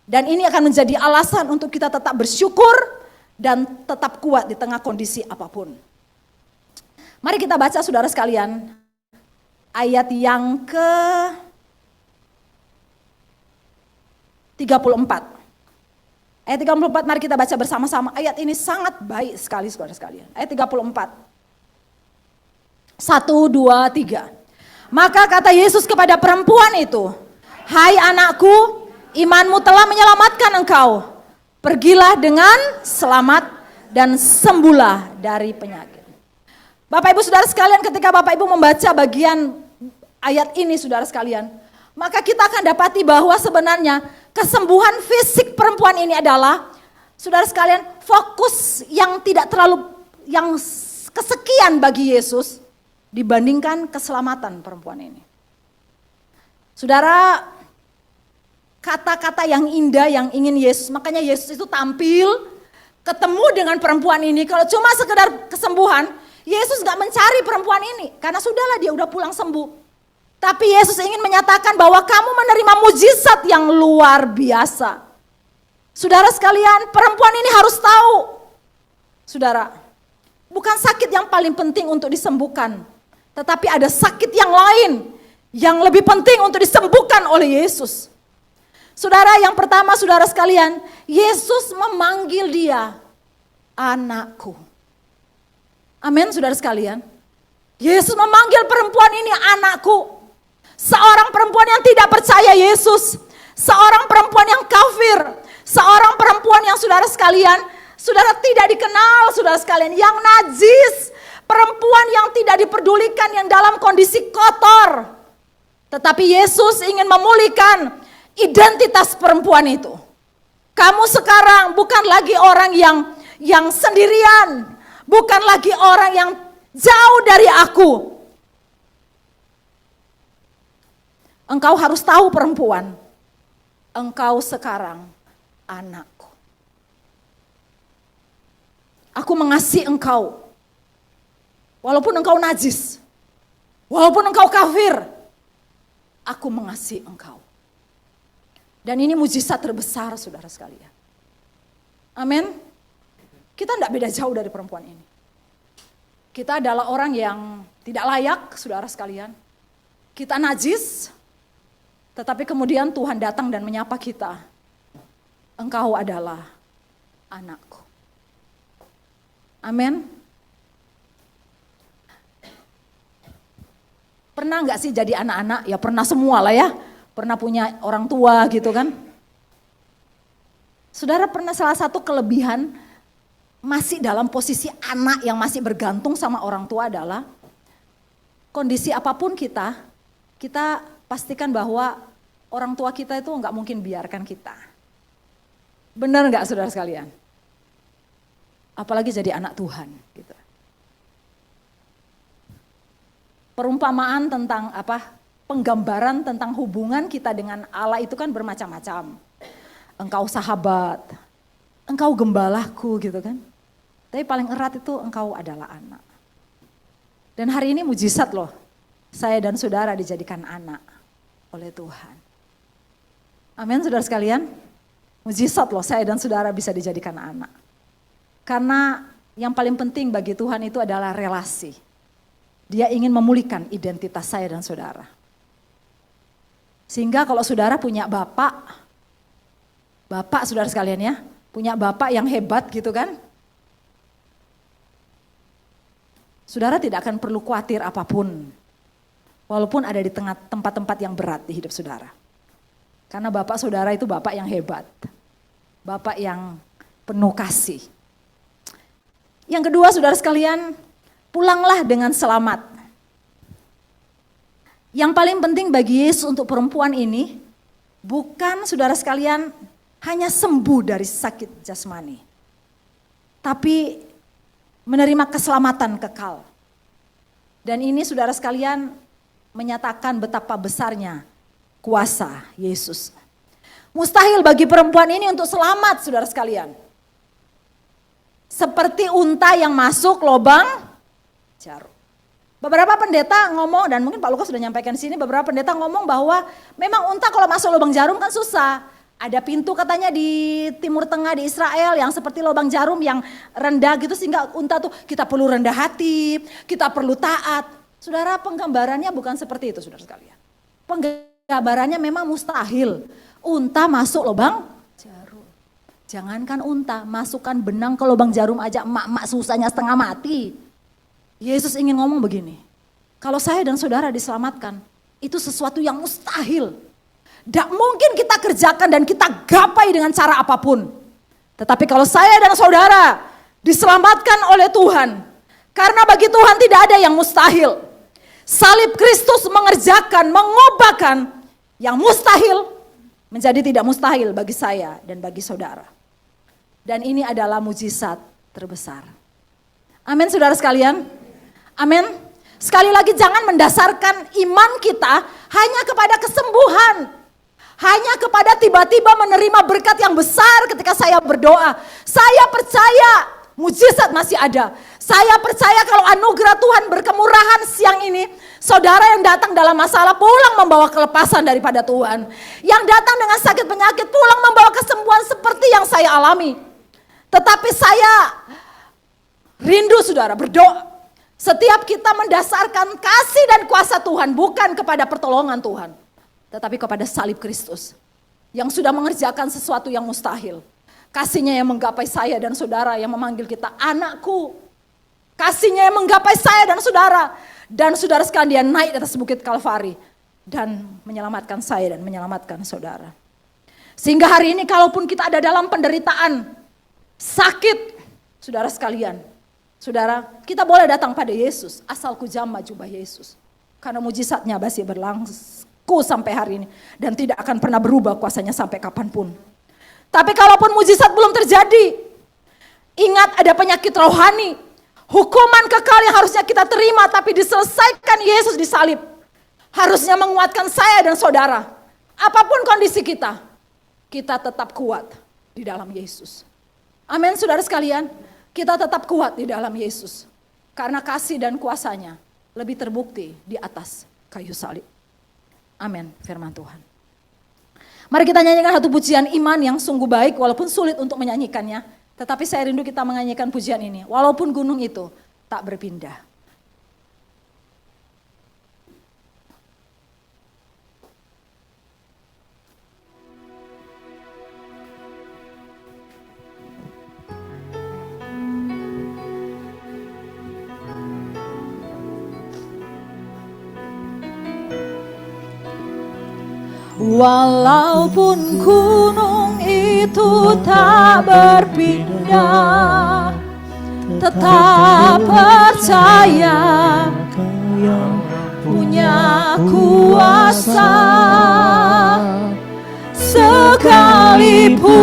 Dan ini akan menjadi alasan untuk kita tetap bersyukur dan tetap kuat di tengah kondisi apapun. Mari kita baca saudara sekalian, ayat yang ke 34. Ayat 34 mari kita baca bersama-sama. Ayat ini sangat baik sekali saudara sekalian. Ayat 34. 1, 2, 3. Maka kata Yesus kepada perempuan itu, "Hai anakku, imanmu telah menyelamatkan engkau. Pergilah dengan selamat dan sembuhlah dari penyakit." Bapak Ibu saudara sekalian, ketika Bapak Ibu membaca bagian ayat ini saudara sekalian, maka kita akan dapati bahwa sebenarnya kesembuhan fisik perempuan ini adalah, saudara sekalian, fokus yang tidak terlalu, yang kesekian bagi Yesus dibandingkan keselamatan perempuan ini. Saudara, kata-kata yang indah yang ingin Yesus, makanya Yesus itu tampil, ketemu dengan perempuan ini, kalau cuma sekedar kesembuhan, Yesus gak mencari perempuan ini, karena sudahlah dia udah pulang sembuh. Tapi Yesus ingin menyatakan bahwa kamu menerima mujizat yang luar biasa. Saudara sekalian, perempuan ini harus tahu. Saudara, bukan sakit yang paling penting untuk disembuhkan. Tetapi ada sakit yang lain yang lebih penting untuk disembuhkan oleh Yesus. Saudara, yang pertama saudara sekalian, Yesus memanggil dia anakku. Amin saudara sekalian. Yesus memanggil perempuan ini anakku. Seorang perempuan yang tidak percaya Yesus, seorang perempuan yang kafir, seorang perempuan yang saudara sekalian, saudara tidak dikenal saudara sekalian, yang najis, perempuan yang tidak diperdulikan, yang dalam kondisi kotor. Tetapi Yesus ingin memulihkan identitas perempuan itu. Kamu sekarang bukan lagi orang yang sendirian, bukan lagi orang yang jauh dari aku. Engkau harus tahu perempuan, engkau sekarang anakku. Aku mengasihi engkau, walaupun engkau najis, walaupun engkau kafir, aku mengasihi engkau. Dan ini mujizat terbesar saudara sekalian. Amin. Kita tidak beda jauh dari perempuan ini. Kita adalah orang yang tidak layak saudara sekalian. Kita najis. Tetapi kemudian Tuhan datang dan menyapa kita. Engkau adalah anakku. Amin. Pernah nggak sih jadi anak-anak? Ya pernah semua lah ya. Pernah punya orang tua gitu kan. Saudara pernah salah satu kelebihan masih dalam posisi anak yang masih bergantung sama orang tua adalah kondisi apapun kita pastikan bahwa orang tua kita itu nggak mungkin biarkan kita. Benar nggak saudara sekalian? Apalagi jadi anak Tuhan gitu. Perumpamaan tentang penggambaran tentang hubungan kita dengan Allah itu kan bermacam-macam. Engkau sahabat, engkau gembalaku gitu kan. Tapi paling erat itu engkau adalah anak. Dan hari ini mujizat loh, saya dan saudara dijadikan anak oleh Tuhan. Amin saudara sekalian. Mujizat loh, saya dan saudara bisa dijadikan anak. Karena yang paling penting bagi Tuhan itu adalah relasi. Dia ingin memulihkan identitas saya dan saudara. Sehingga kalau saudara punya bapak saudara sekalian ya, punya bapak yang hebat gitu kan. Saudara tidak akan perlu khawatir apapun. Walaupun ada di tengah tempat-tempat yang berat di hidup saudara. Karena bapak saudara itu bapak yang hebat. Bapak yang penuh kasih. Yang kedua saudara sekalian, pulanglah dengan selamat. Yang paling penting bagi Yesus untuk perempuan ini, bukan saudara sekalian hanya sembuh dari sakit jasmani. Tapi menerima keselamatan kekal. Dan ini saudara sekalian menyatakan betapa besarnya kuasa Yesus. Mustahil bagi perempuan ini untuk selamat saudara sekalian. Seperti unta yang masuk lubang jarum. Beberapa pendeta ngomong, dan mungkin Pak Lukas sudah nyampaikan di sini, beberapa pendeta ngomong bahwa memang unta kalau masuk lubang jarum kan susah. Ada pintu katanya di Timur Tengah di Israel yang seperti lubang jarum yang rendah gitu, sehingga unta tuh kita perlu rendah hati, kita perlu taat. Saudara, penggambarannya bukan seperti itu saudara sekalian. Penggambarannya memang mustahil. Unta masuk lubang jarum. Jangankan unta, masukkan benang ke lubang jarum aja emak-emak susahnya setengah mati. Yesus ingin ngomong begini, kalau saya dan saudara diselamatkan, itu sesuatu yang mustahil. Tidak mungkin kita kerjakan dan kita gapai dengan cara apapun. Tetapi kalau saya dan saudara diselamatkan oleh Tuhan, karena bagi Tuhan tidak ada yang mustahil. Salib Kristus mengerjakan, mengubahkan yang mustahil menjadi tidak mustahil bagi saya dan bagi saudara. Dan ini adalah mujizat terbesar. Amin saudara sekalian. Amin. Sekali lagi jangan mendasarkan iman kita hanya kepada kesembuhan. Hanya kepada tiba-tiba menerima berkat yang besar ketika saya berdoa. Saya percaya mujizat masih ada. Saya percaya kalau anugerah Tuhan berkemurahan siang ini, saudara yang datang dalam masalah pulang membawa kelepasan daripada Tuhan. Yang datang dengan sakit penyakit pulang membawa kesembuhan seperti yang saya alami. Tetapi saya rindu saudara berdoa. Setiap kita mendasarkan kasih dan kuasa Tuhan bukan kepada pertolongan Tuhan, tetapi kepada salib Kristus yang sudah mengerjakan sesuatu yang mustahil. Kasihnya yang menggapai saya dan saudara, yang memanggil kita anakku. Kasihnya yang menggapai saya dan saudara sekalian, dia naik di atas bukit Kalvari dan menyelamatkan saya dan menyelamatkan saudara. Sehingga hari ini kalaupun kita ada dalam penderitaan, sakit, saudara sekalian, saudara, kita boleh datang pada Yesus, asal kujamah jubah Yesus. Karena mujizatnya masih berlangsung sampai hari ini. Dan tidak akan pernah berubah kuasanya sampai kapanpun. Tapi kalaupun mujizat belum terjadi, ingat ada penyakit rohani. Hukuman kekal yang harusnya kita terima tapi diselesaikan Yesus di salib. Harusnya menguatkan saya dan saudara. Apapun kondisi kita tetap kuat di dalam Yesus. Amin saudara sekalian. Kita tetap kuat di dalam Yesus. Karena kasih dan kuasanya lebih terbukti di atas kayu salib. Amin, firman Tuhan. Mari kita nyanyikan satu pujian iman yang sungguh baik walaupun sulit untuk menyanyikannya. Tetapi saya rindu kita menyanyikan pujian ini. Walaupun gunung itu tak berpindah. Walaupun gunung itu tak berpindah, tetap percaya Kau punya kuasa. Sekalipun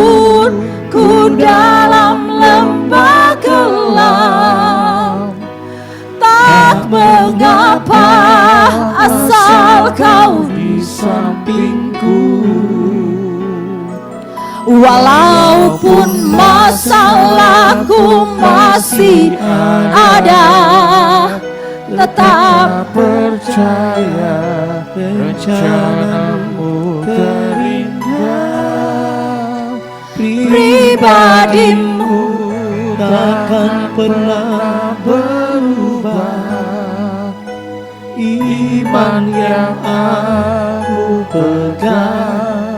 ku dalam lembah gelap, tak mengapa asal Kau di sampingku. Walaupun masalahku masih ada, tetap percaya rencana-Mu terindah. Pribadimu takkan pernah berubah. Iman yang aku pegang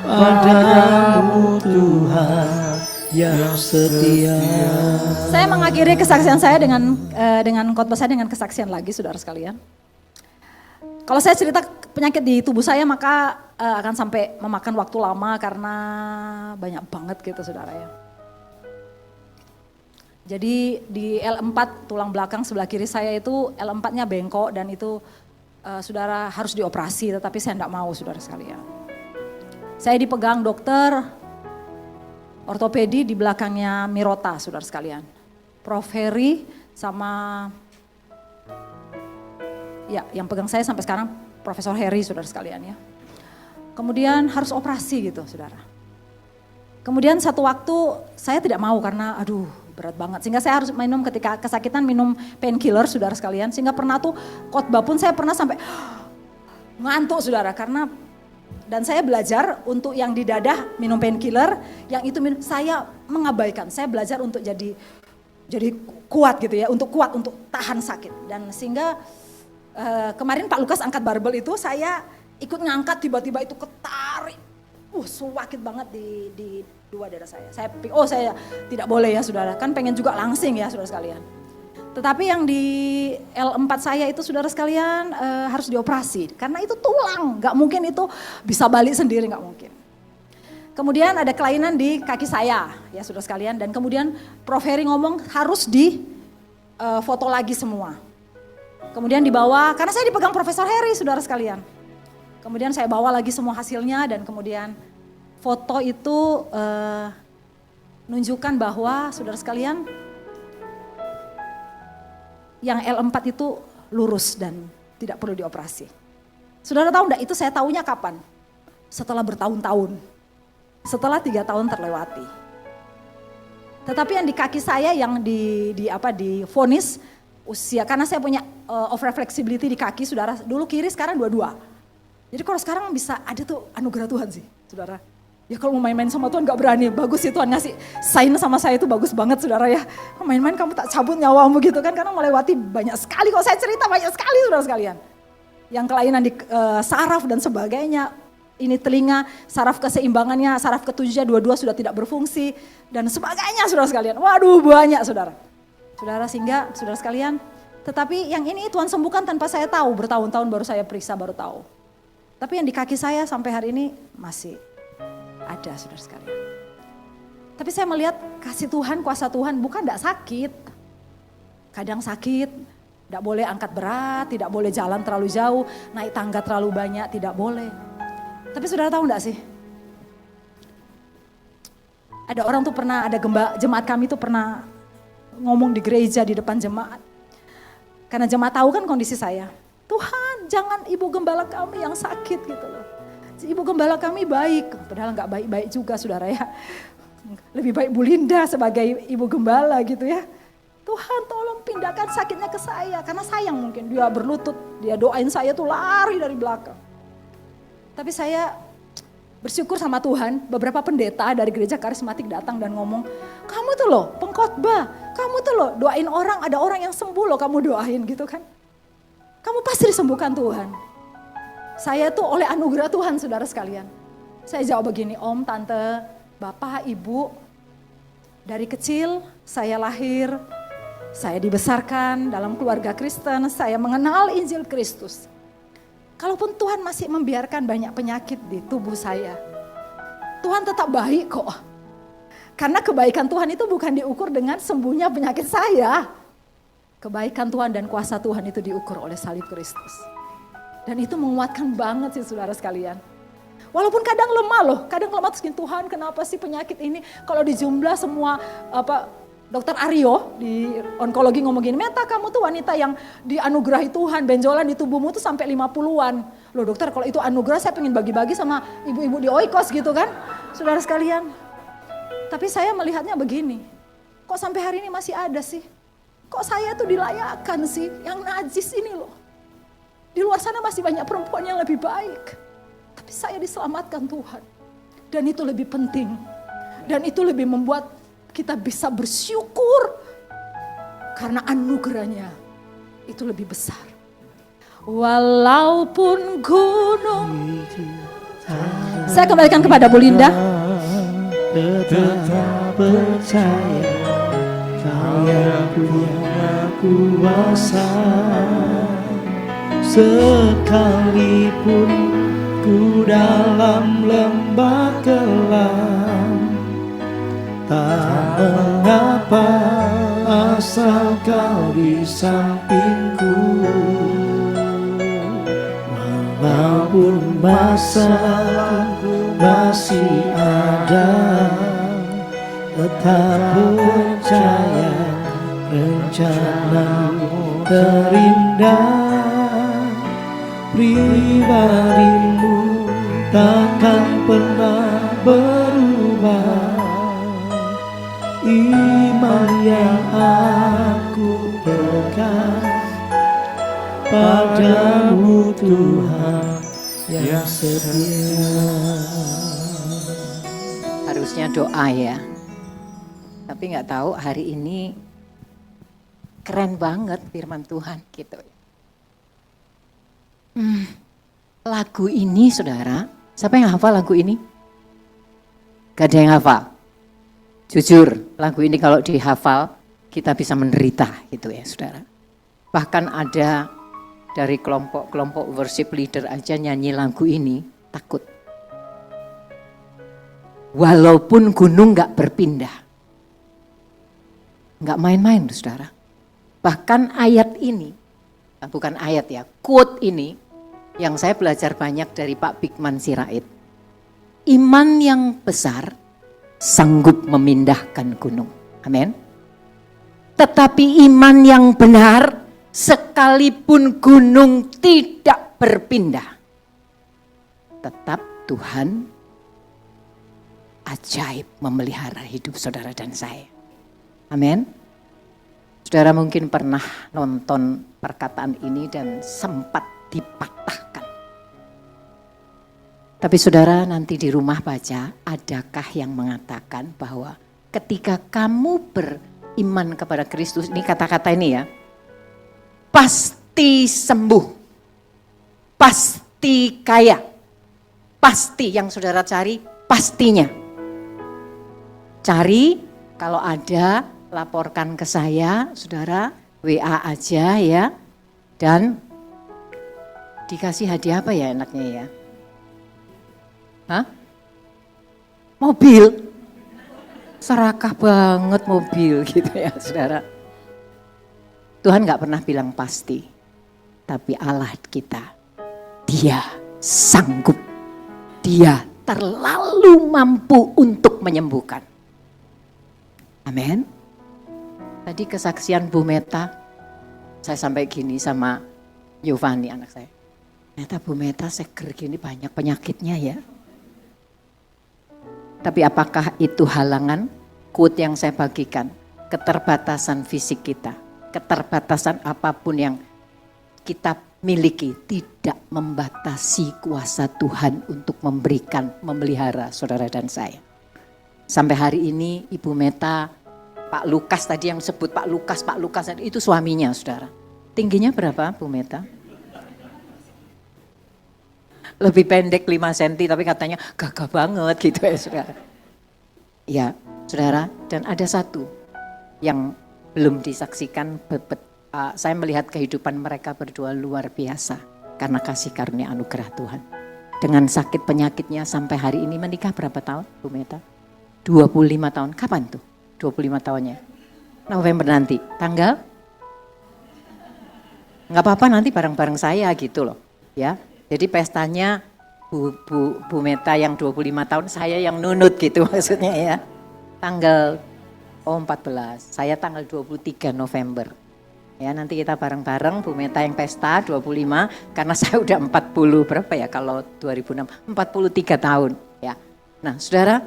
padamu Tuhan yang setia. Saya mengakhiri kesaksian saya dengan khotbah saya dengan kesaksian lagi, saudara sekalian. Kalau saya cerita penyakit di tubuh saya maka akan sampai memakan waktu lama karena banyak banget gitu, saudara ya. Jadi di L4 tulang belakang sebelah kiri saya itu L4-nya bengkok dan itu saudara harus dioperasi, tetapi saya tidak mau, saudara sekalian. Saya dipegang dokter ortopedi di belakangnya Mirota, saudara sekalian. Prof. Heri sama ya yang pegang saya sampai sekarang Profesor Heri, saudara sekalian ya. Kemudian harus operasi gitu, saudara. Kemudian satu waktu saya tidak mau karena berat banget. Sehingga saya harus minum ketika kesakitan minum painkiller, saudara sekalian. Sehingga pernah tuh khotbah pun saya pernah sampai ngantuk, saudara, karena dan saya belajar untuk yang di dadah minum painkiller, yang itu saya mengabaikan. Saya belajar untuk jadi kuat gitu ya, untuk kuat untuk tahan sakit. Dan sehingga kemarin Pak Lukas angkat barbel itu saya ikut ngangkat, tiba-tiba itu ketarik. Sakit banget di dua dada saya. Saya tidak boleh ya, saudara. Kan pengen juga langsing ya, saudara sekalian. Tetapi yang di L4 saya itu, saudara sekalian, harus dioperasi. Karena itu tulang, gak mungkin itu bisa balik sendiri, gak mungkin. Kemudian ada kelainan di kaki saya, ya saudara sekalian. Dan kemudian Prof. Heri ngomong harus di foto lagi semua. Kemudian dibawa, karena saya dipegang Profesor Heri, saudara sekalian. Kemudian saya bawa lagi semua hasilnya dan kemudian foto itu menunjukkan bahwa, saudara sekalian, yang L4 itu lurus dan tidak perlu dioperasi. Saudara tahu enggak itu saya tahunya kapan? Setelah bertahun-tahun. Setelah 3 tahun terlewati. Tetapi yang di kaki saya yang divonis usia, karena saya punya over flexibility di kaki, saudara, dulu kiri sekarang 22. Jadi kalau sekarang bisa ada tuh anugerah Tuhan sih, saudara. Ya kalau mau main-main sama Tuhan gak berani, bagus sih Tuhan ngasih sign sama saya itu bagus banget, saudara ya. Main-main kamu tak cabut nyawamu gitu kan, karena melewati banyak sekali, kalau saya cerita banyak sekali, saudara sekalian. Yang kelainan di saraf dan sebagainya, ini telinga, saraf keseimbangannya, saraf ketujuhnya dua-dua sudah tidak berfungsi dan sebagainya, saudara sekalian. Waduh banyak, saudara. Saudara, sehingga saudara sekalian, tetapi yang ini Tuhan sembuhkan tanpa saya tahu, bertahun-tahun baru saya periksa baru tahu. Tapi yang di kaki saya sampai hari ini masih ada, saudara sekalian. Tapi saya melihat kasih Tuhan, kuasa Tuhan, bukan tidak sakit. Kadang sakit, tidak boleh angkat berat, tidak boleh jalan terlalu jauh, naik tangga terlalu banyak, tidak boleh. Tapi saudara tahu enggak sih? Ada orang tuh pernah, ada jemaat kami tuh pernah ngomong di gereja di depan jemaat. Karena jemaat tahu kan kondisi saya. Tuhan, jangan ibu gembala kami yang sakit gitu loh. Ibu gembala kami baik, padahal nggak baik-baik juga, saudara ya. Lebih baik Bu Linda sebagai ibu gembala gitu ya. Tuhan tolong pindahkan sakitnya ke saya, karena sayang mungkin dia berlutut, dia doain saya tuh lari dari belakang. Tapi saya bersyukur sama Tuhan, beberapa pendeta dari gereja karismatik datang dan ngomong, kamu tuh loh pengkhotbah, kamu tuh loh doain orang, ada orang yang sembuh loh kamu doain gitu kan. Kamu pasti disembuhkan Tuhan. Saya tuh oleh anugerah Tuhan, saudara sekalian. Saya jawab begini, Om, Tante, Bapak, Ibu, dari kecil saya lahir, saya dibesarkan dalam keluarga Kristen, saya mengenal Injil Kristus. Kalaupun Tuhan masih membiarkan banyak penyakit di tubuh saya, Tuhan tetap baik kok. Karena kebaikan Tuhan itu bukan diukur dengan sembuhnya penyakit saya. Kebaikan Tuhan dan kuasa Tuhan itu diukur oleh salib Kristus. Dan itu menguatkan banget sih saudara sekalian. Walaupun kadang lemah loh, kadang lemah terus Tuhan kenapa sih penyakit ini. Kalau dijumlah semua Dokter Aryo di onkologi ngomong gini, Meta kamu tuh wanita yang dianugerahi Tuhan, benjolan di tubuhmu tuh sampai 50-an. Loh dokter kalau itu anugerah saya pengen bagi-bagi sama ibu-ibu di Oikos gitu kan. Saudara sekalian. Tapi saya melihatnya begini, kok sampai hari ini masih ada sih? Kok saya tuh dilayakan sih yang najis ini loh. Di luar sana masih banyak perempuan yang lebih baik. Tapi saya diselamatkan Tuhan. Dan itu lebih penting. Dan itu lebih membuat kita bisa bersyukur karena anugerahnya itu lebih besar. Walaupun gunung, saya kembalikan kepada Bu Linda. Tetap percaya Kau yang punya kuasa, sekalipun ku dalam lembah gelap, tak mengapa asal Kau di sampingku. Walaupun masalahku masih ada, tetap percaya rencana-Mu terindah. Pribadimu takkan pernah berubah. Iman yang aku pegang padamu Tuhan yang setia. Harusnya doa ya. Tapi nggak tahu hari ini keren banget firman Tuhan gitu. Lagu ini saudara, siapa yang hafal lagu ini? Gak ada yang hafal. Jujur, lagu ini kalau dihafal kita bisa menderita gitu ya saudara. Bahkan ada dari kelompok-kelompok worship leader aja nyanyi lagu ini takut. Walaupun gunung gak berpindah. Gak main-main saudara. Bahkan ayat ini, bukan ayat ya, quote ini yang saya belajar banyak dari Pak Bigman Sirait. Iman yang besar sanggup memindahkan gunung. Amin. Tetapi iman yang benar sekalipun gunung tidak berpindah, tetap Tuhan ajaib memelihara hidup saudara dan saya. Amin. Saudara mungkin pernah nonton perkataan ini dan sempat dipatahkan. Tapi saudara nanti di rumah baca, adakah yang mengatakan bahwa ketika kamu beriman kepada Kristus, ini kata-kata ini ya, pasti sembuh, pasti kaya, pasti yang saudara cari, pastinya. Cari, kalau ada laporkan ke saya, saudara, WA aja ya, dan dikasih hadiah apa ya enaknya ya? Hah? Mobil, serakah banget mobil gitu ya saudara. Tuhan gak pernah bilang pasti, tapi Allah kita, Dia sanggup, Dia terlalu mampu untuk menyembuhkan. Amin. Tadi kesaksian Bu Meta, saya sampai gini sama Yovani anak saya. Ternyata Bu Meta seger gini banyak penyakitnya ya. Tapi apakah itu halangan? Quote yang saya bagikan, keterbatasan fisik kita, keterbatasan apapun yang kita miliki tidak membatasi kuasa Tuhan untuk memberikan, memelihara saudara dan saya. Sampai hari ini Ibu Meta, Pak Lukas tadi yang sebut Pak Lukas itu suaminya saudara. Tingginya berapa Bu Meta? Lebih pendek 5 cm tapi katanya gagah banget gitu ya saudara. Ya saudara, dan ada satu yang belum disaksikan, saya melihat kehidupan mereka berdua luar biasa. karena kasih karunia anugerah Tuhan. Dengan sakit penyakitnya sampai hari ini menikah berapa tahun Bu Meta? 25 tahun. Kapan tuh 25 tahunnya? November nanti. Tanggal? Nggak apa-apa nanti bareng-bareng saya gitu loh. Ya. Jadi pestanya Bu Meta yang 25 tahun, saya yang nunut gitu maksudnya ya. Tanggal 14, saya tanggal 23 November. Ya, nanti kita bareng-bareng Bu Meta yang pesta 25 karena saya udah 40 berapa ya kalau 2006 43 tahun ya. Nah, Saudara,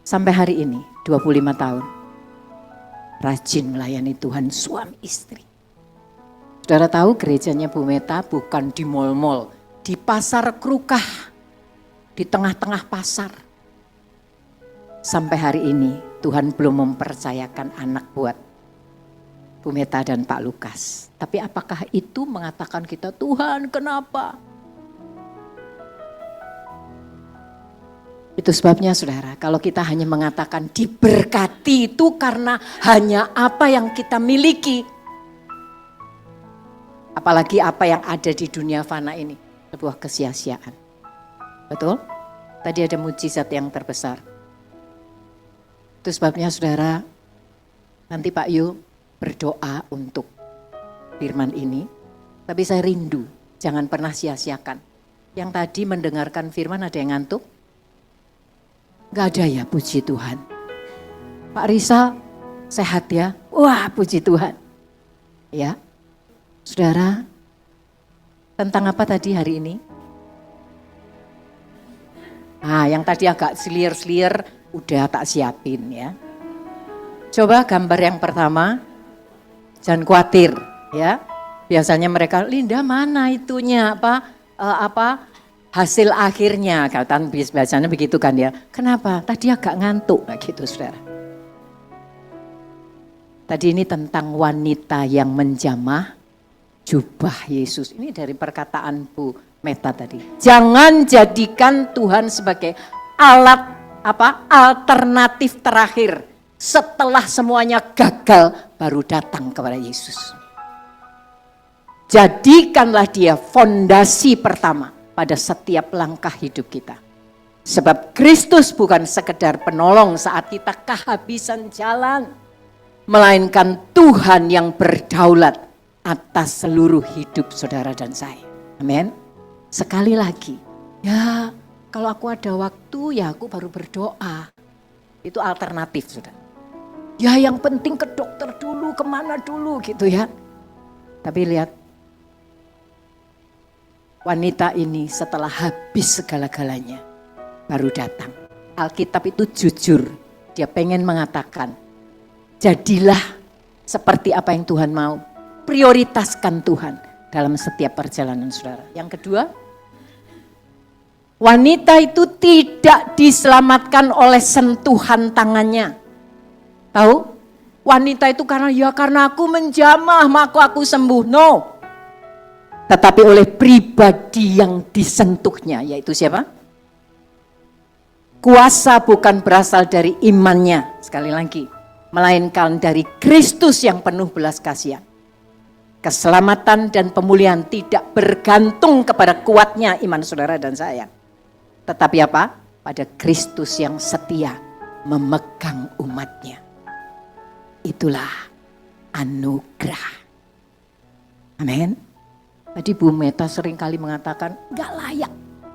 sampai hari ini 25 tahun rajin melayani Tuhan suami istri. Saudara tahu gerejanya Bu Meta bukan di mall-mall, di pasar Krukah, di tengah-tengah pasar. Sampai hari ini Tuhan belum mempercayakan anak buat Bu Meta dan Pak Lukas. Tapi apakah itu mengatakan kita, Tuhan kenapa? Itu sebabnya saudara, kalau kita hanya mengatakan diberkati itu karena hanya apa yang kita miliki. Apalagi apa yang ada di dunia fana ini, sebuah kesia-siaan. Betul? Tadi ada mujizat yang terbesar. Itu sebabnya saudara, nanti Pak Yu berdoa untuk firman ini. Tapi saya rindu, jangan pernah sia-siakan. Yang tadi mendengarkan firman ada yang ngantuk? Gak ada ya, puji Tuhan. Pak Rizal sehat ya? Wah, puji Tuhan. Ya, saudara, tentang apa tadi hari ini? Nah, yang tadi agak selir-selir udah tak siapin ya. Coba gambar yang pertama. Jangan khawatir ya. Biasanya mereka, Linda mana itunya apa hasil akhirnya. Kan biasanya begitu kan ya. Kenapa? Tadi agak ngantuk gitu saudara. Tadi ini tentang wanita yang menjamah jubah Yesus. Ini dari perkataan Bu Meta tadi. Jangan jadikan Tuhan sebagai alat alternatif terakhir. Setelah semuanya gagal, baru datang kepada Yesus. Jadikanlah dia fondasi pertama pada setiap langkah hidup kita. Sebab Kristus bukan sekedar penolong saat kita kehabisan jalan. Melainkan Tuhan yang berdaulat atas seluruh hidup saudara dan saya. Amin. Sekali lagi, ya kalau aku ada waktu ya aku baru berdoa. Itu alternatif saudara. Ya yang penting ke dokter dulu, kemana dulu gitu ya. Tapi lihat, wanita ini setelah habis segala-galanya baru datang. Alkitab itu jujur, dia pengen mengatakan, jadilah seperti apa yang Tuhan mau. Prioritaskan Tuhan dalam setiap perjalanan saudara. Yang kedua, wanita itu tidak diselamatkan oleh sentuhan tangannya. Tahu? Wanita itu karena aku menjamah maka aku sembuh. No. Tetapi oleh pribadi yang disentuhnya, yaitu siapa? Kuasa bukan berasal dari imannya, sekali lagi, melainkan dari Kristus yang penuh belas kasihan. Keselamatan dan pemulihan tidak bergantung kepada kuatnya iman saudara dan saya. Tetapi apa? Pada Kristus yang setia memegang umatnya. Itulah anugerah. Amin. Tadi Bu Meta sering kali mengatakan gak layak.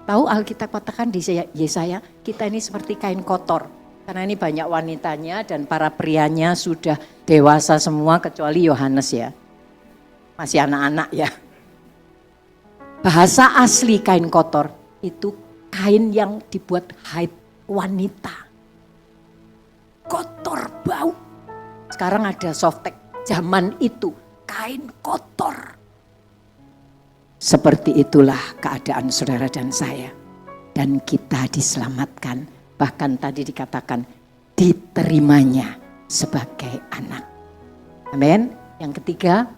Tahu Alkitab katakan di Yesaya, kita ini seperti kain kotor. Karena ini banyak wanitanya dan para prianya sudah dewasa semua kecuali Yohanes ya. Masih anak-anak ya. Bahasa asli kain kotor itu kain yang dibuat haid wanita. Kotor bau. Sekarang ada softtek, zaman itu kain kotor. Seperti itulah keadaan saudara dan saya. Dan kita diselamatkan, bahkan tadi dikatakan diterimanya sebagai anak. Amin. Yang ketiga,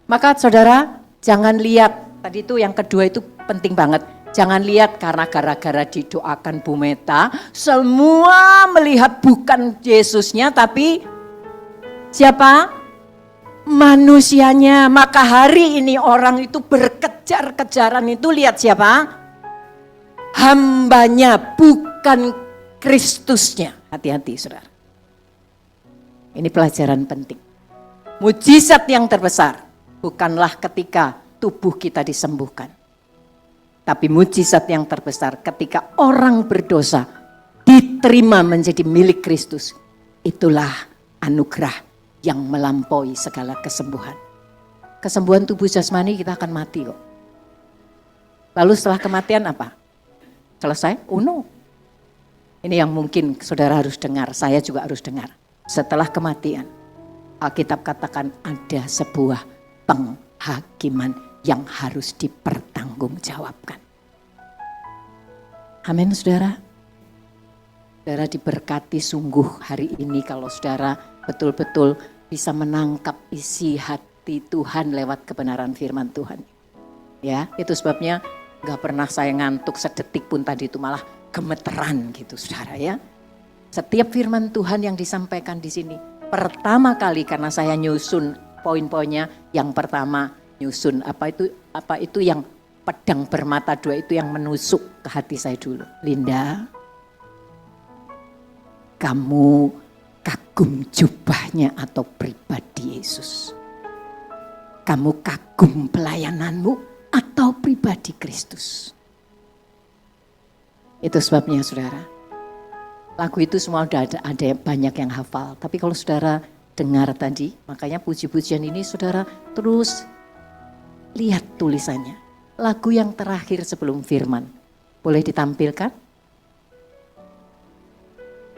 maka saudara jangan lihat, tadi itu yang kedua itu penting banget. Jangan lihat karena gara-gara didoakan Bu Meta, semua melihat bukan Yesusnya tapi siapa? manusianya. Maka hari ini orang itu berkejar-kejaran itu lihat siapa? Hambanya, bukan Kristusnya. Hati-hati saudara. Ini pelajaran penting. Mujizat yang terbesar bukanlah ketika tubuh kita disembuhkan. Tapi mujizat yang terbesar ketika orang berdosa diterima menjadi milik Kristus. Itulah anugerah yang melampaui segala kesembuhan. Kesembuhan tubuh jasmani kita akan mati kok. Lalu setelah kematian apa? Selesai? Oh no. Ini yang mungkin saudara harus dengar, saya juga harus dengar. Setelah kematian, Alkitab katakan ada sebuah penghakiman yang harus dipertanggungjawabkan. Amin saudara. Saudara diberkati sungguh hari ini kalau saudara betul-betul bisa menangkap isi hati Tuhan lewat kebenaran firman Tuhan. Ya, itu sebabnya gak pernah saya ngantuk sedetik pun tadi itu, malah gemeteran gitu saudara ya. Setiap firman Tuhan yang disampaikan di sini, pertama kali karena saya nyusun poin-poinnya, yang pertama nyusun apa itu yang pedang bermata dua itu yang menusuk ke hati saya dulu. Linda, kamu kagum jubahnya atau pribadi Yesus? Kamu kagum pelayananmu atau pribadi Kristus? Itu sebabnya saudara, lagu itu semua udah ada banyak yang hafal. Tapi kalau saudara dengar tadi, makanya puji-pujian ini saudara terus lihat tulisannya. Lagu yang terakhir sebelum firman, boleh ditampilkan?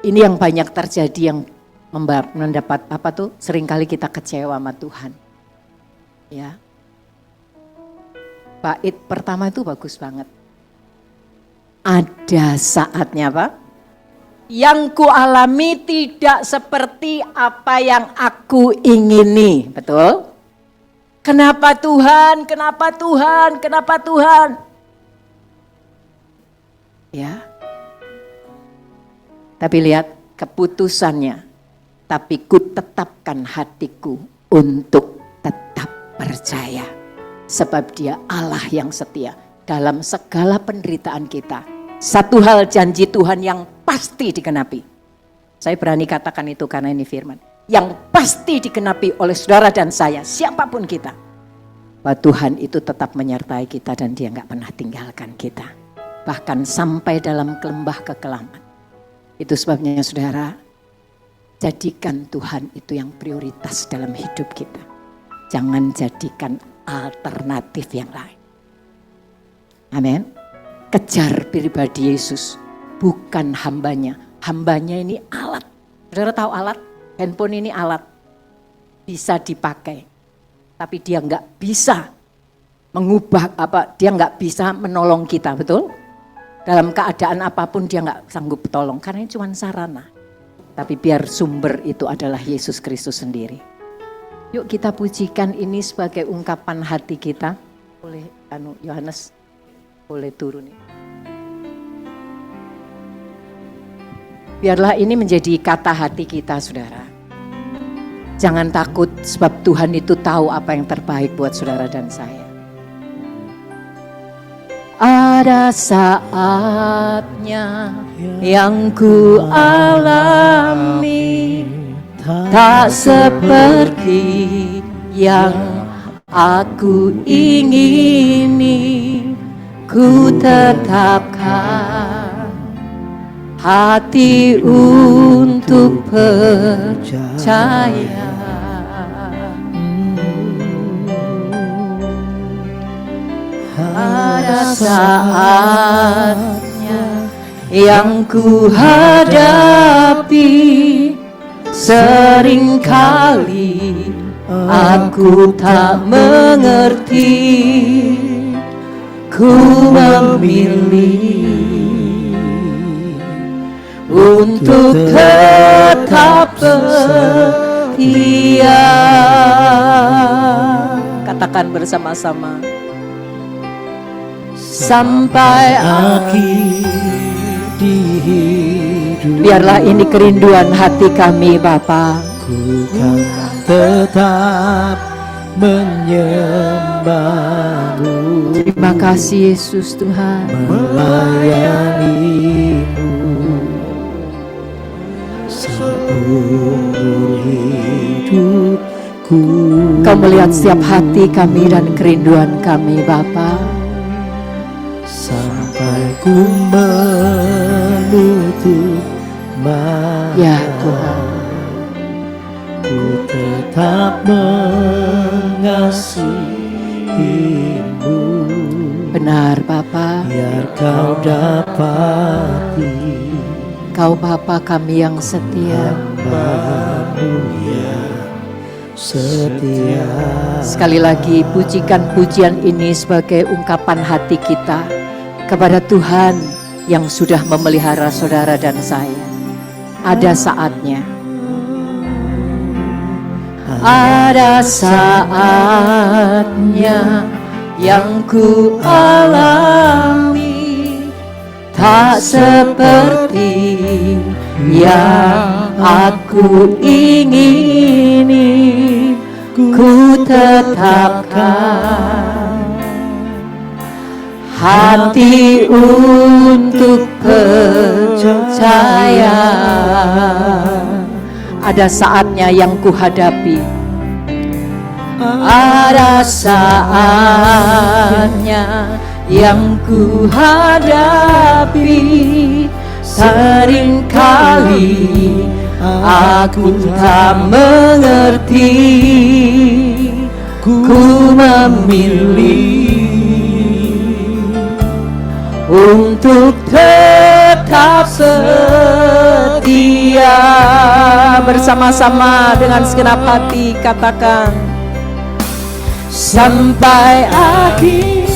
Ini yang banyak terjadi, yang mendapat seringkali kita kecewa sama Tuhan. Ya. Bait pertama itu bagus banget. Ada saatnya Pak, yang kualami tidak seperti apa yang aku ingini. Betul? Kenapa Tuhan? Kenapa Tuhan? Kenapa Tuhan? Ya. Tapi lihat keputusannya. Tapi ku tetapkan hatiku untuk tetap percaya. Sebab dia Allah yang setia dalam segala penderitaan kita. Satu hal janji Tuhan yang pasti digenapi. Saya berani katakan itu karena ini firman. Yang pasti digenapi oleh saudara dan saya, siapapun kita. Bahwa Tuhan itu tetap menyertai kita dan dia gak pernah tinggalkan kita. Bahkan sampai dalam lembah kekelaman. Itu sebabnya saudara, jadikan Tuhan itu yang prioritas dalam hidup kita. Jangan jadikan alternatif yang lain. Amin. Kejar pribadi Yesus, bukan hambanya. Hambanya ini alat. Saudara tahu alat? Handphone ini alat. Bisa dipakai. Tapi dia nggak bisa mengubah dia nggak bisa menolong kita, betul? Dalam keadaan apapun dia nggak sanggup tolong, karena ini cuma sarana. Tapi biar sumber itu adalah Yesus Kristus sendiri. Yuk kita pujikan ini sebagai ungkapan hati kita. Boleh Yohanes boleh turun. Biarlah ini menjadi kata hati kita saudara. Jangan takut sebab Tuhan itu tahu apa yang terbaik buat saudara dan saya. Ada saatnya yang ku alami tak seperti yang aku ingini. Ku tetapkan hati untuk percaya. Ada saatnya yang ku hadapi, seringkali aku tak mengerti. Ku memilih untuk tetap setia. Katakan bersama-sama. Sampai akhir di hidup. Biarlah ini kerinduan hati kami Bapa. Ku kan tetap menyembahmu, Terima kasih Yesus Tuhan. melayanimu seumur hidupku. Kau melihat setiap hati kami dan kerinduan kami Bapa. Sampai ku menutup mata, Ya Tuhan, ku tetap mengasihimu. benar Bapa. Biar kau dapati Kau Bapa kami yang setia. hambamu yang setia. Sekali lagi pujikan pujian ini sebagai ungkapan hati kita kepada Tuhan yang sudah memelihara saudara dan saya. Ada saatnya. Ada saatnya yang ku alami tak seperti yang aku ingini. Ku tetapkan hati untuk percaya. Ada saatnya yang ku hadapi. Ada saatnya yang ku hadapi. Seringkali aku tak mengerti. Ku memilih untuk tetap setia. Bersama-sama dengan segenap hati katakan, sampai akhir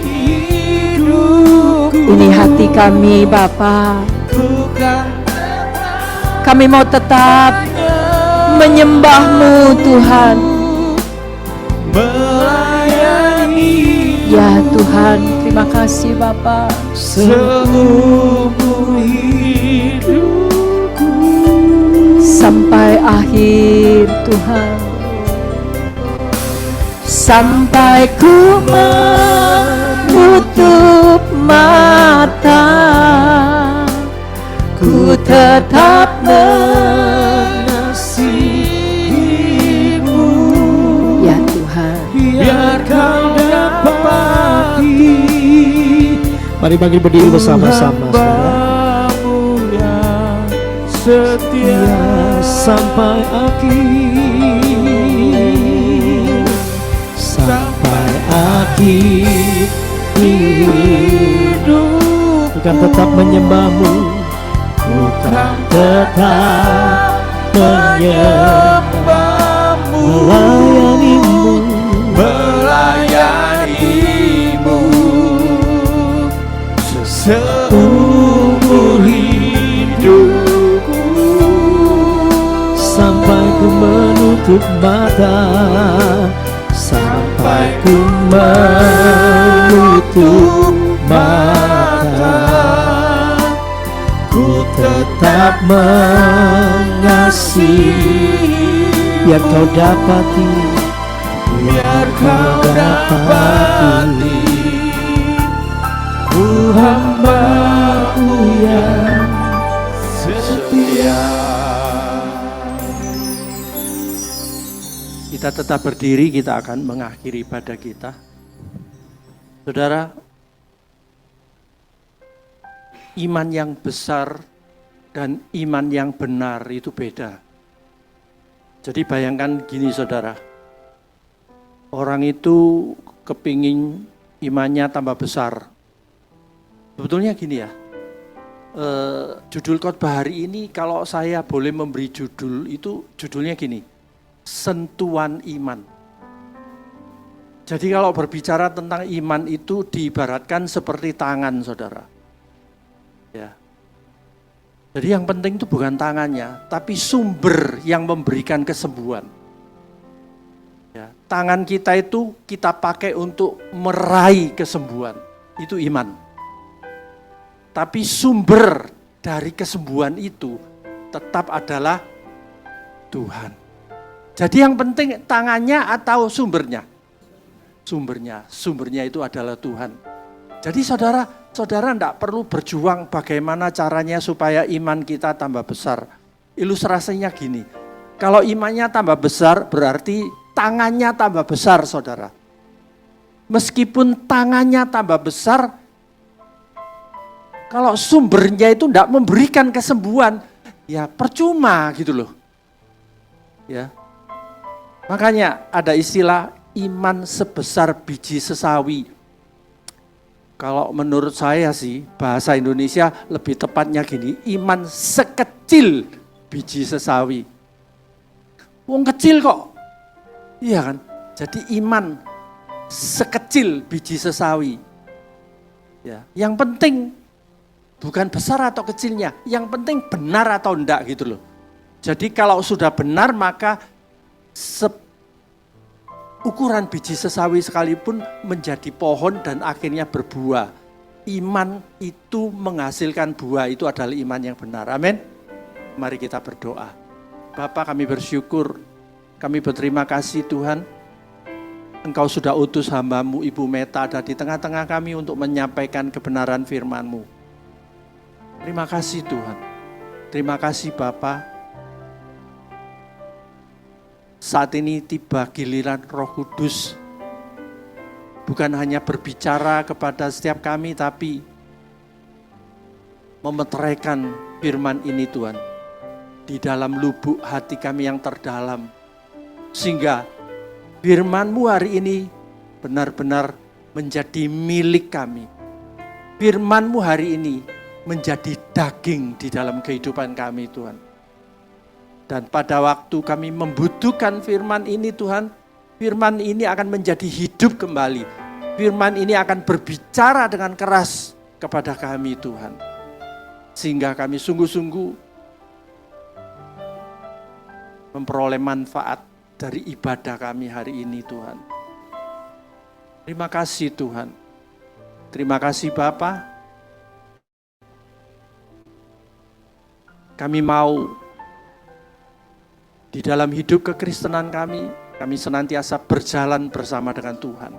hidupku. Ini hati kami Bapa. Kami mau tetap menyembah-Mu Tuhan. Melayani Ya Tuhan, terima kasih Bapa. seumur hidupku. Sampai akhir Tuhan. Sampai ku menutup mata, ku tetap mengasihimu. Ya Tuhan. Biar kau dapati. Mari bagi berdiri bersama-sama, saudara. Yang setia sampai akhir, sampai akhir hidup. Bukan tetap menyembah-Mu, bukan tetap menyembah-Mu, melayanimu seumur hidupku. Sampai ku menutup mata, sampai ku menutup mata, ku tetap mengasihi. Biar kau dapati, biar kau dapati, ku hamba-Mu yang setia. Kita tetap berdiri, kita akan mengakhiri ibadah kita. Saudara, iman yang besar dan iman yang benar itu beda. Jadi bayangkan gini saudara, orang itu kepingin imannya tambah besar. Sebetulnya gini ya, judul khotbah hari ini kalau saya boleh memberi judul itu judulnya gini, sentuhan iman. Jadi kalau berbicara tentang iman itu diibaratkan seperti tangan saudara. Ya. Jadi yang penting itu bukan tangannya, tapi sumber yang memberikan kesembuhan. Ya, tangan kita itu kita pakai untuk meraih kesembuhan, itu iman. Tapi sumber dari kesembuhan itu tetap adalah Tuhan. Jadi yang penting tangannya atau sumbernya? Sumbernya itu adalah Tuhan. Jadi saudara tidak perlu berjuang bagaimana caranya supaya iman kita tambah besar. Ilustrasinya gini, kalau imannya tambah besar berarti tangannya tambah besar saudara. Meskipun tangannya tambah besar, kalau sumbernya itu tidak memberikan kesembuhan, ya percuma gitu loh. Ya. Makanya ada istilah iman sebesar biji sesawi. Kalau menurut saya sih bahasa Indonesia lebih tepatnya gini, iman sekecil biji sesawi. Wong kecil kok. Iya kan? Jadi iman sekecil biji sesawi. Ya, yang penting bukan besar atau kecilnya, yang penting benar atau enggak gitu loh. Jadi kalau sudah benar maka ukuran biji sesawi sekalipun menjadi pohon dan akhirnya berbuah. Iman itu menghasilkan buah, itu adalah iman yang benar. Amin. Mari kita berdoa. Bapa, kami bersyukur, kami berterima kasih Tuhan. Engkau sudah utus hamba-Mu Ibu Meta ada di tengah-tengah kami untuk menyampaikan kebenaran firman-Mu. Terima kasih Tuhan. Terima kasih Bapa. Saat ini tiba giliran Roh Kudus, bukan hanya berbicara kepada setiap kami, tapi memeteraikan firman ini Tuhan, di dalam lubuk hati kami yang terdalam, sehingga firman-Mu hari ini benar-benar menjadi milik kami. Firman-Mu hari ini menjadi daging di dalam kehidupan kami Tuhan. Dan pada waktu kami membutuhkan firman ini Tuhan, firman ini akan menjadi hidup kembali. Firman ini akan berbicara dengan keras kepada kami Tuhan. Sehingga kami sungguh-sungguh memperoleh manfaat dari ibadah kami hari ini Tuhan. Terima kasih Tuhan. Terima kasih Bapa. Kami mau di dalam hidup kekristenan kami senantiasa berjalan bersama dengan Tuhan.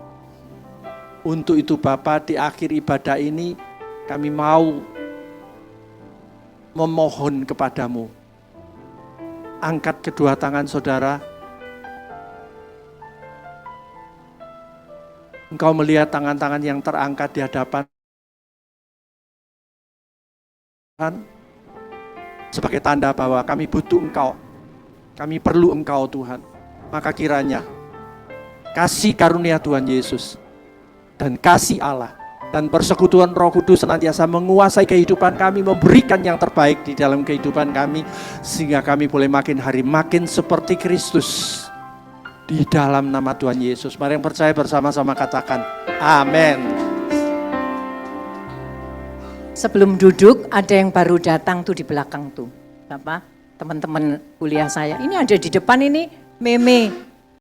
Untuk itu Bapa, di akhir ibadah ini kami mau memohon kepadamu. Angkat kedua tangan saudara. Engkau melihat tangan-tangan yang terangkat di hadapan Tuhan sebagai tanda bahwa kami butuh Engkau. Kami perlu Engkau Tuhan. Maka kiranya kasih karunia Tuhan Yesus dan kasih Allah dan persekutuan Roh Kudus senantiasa menguasai kehidupan kami, memberikan yang terbaik di dalam kehidupan kami, sehingga kami boleh makin hari makin seperti Kristus di dalam nama Tuhan Yesus. Mari yang percaya bersama-sama katakan amin. Sebelum duduk, ada yang baru datang tuh di belakang tuh. Bapak, teman-teman kuliah saya. Ini ada di depan ini, Meme.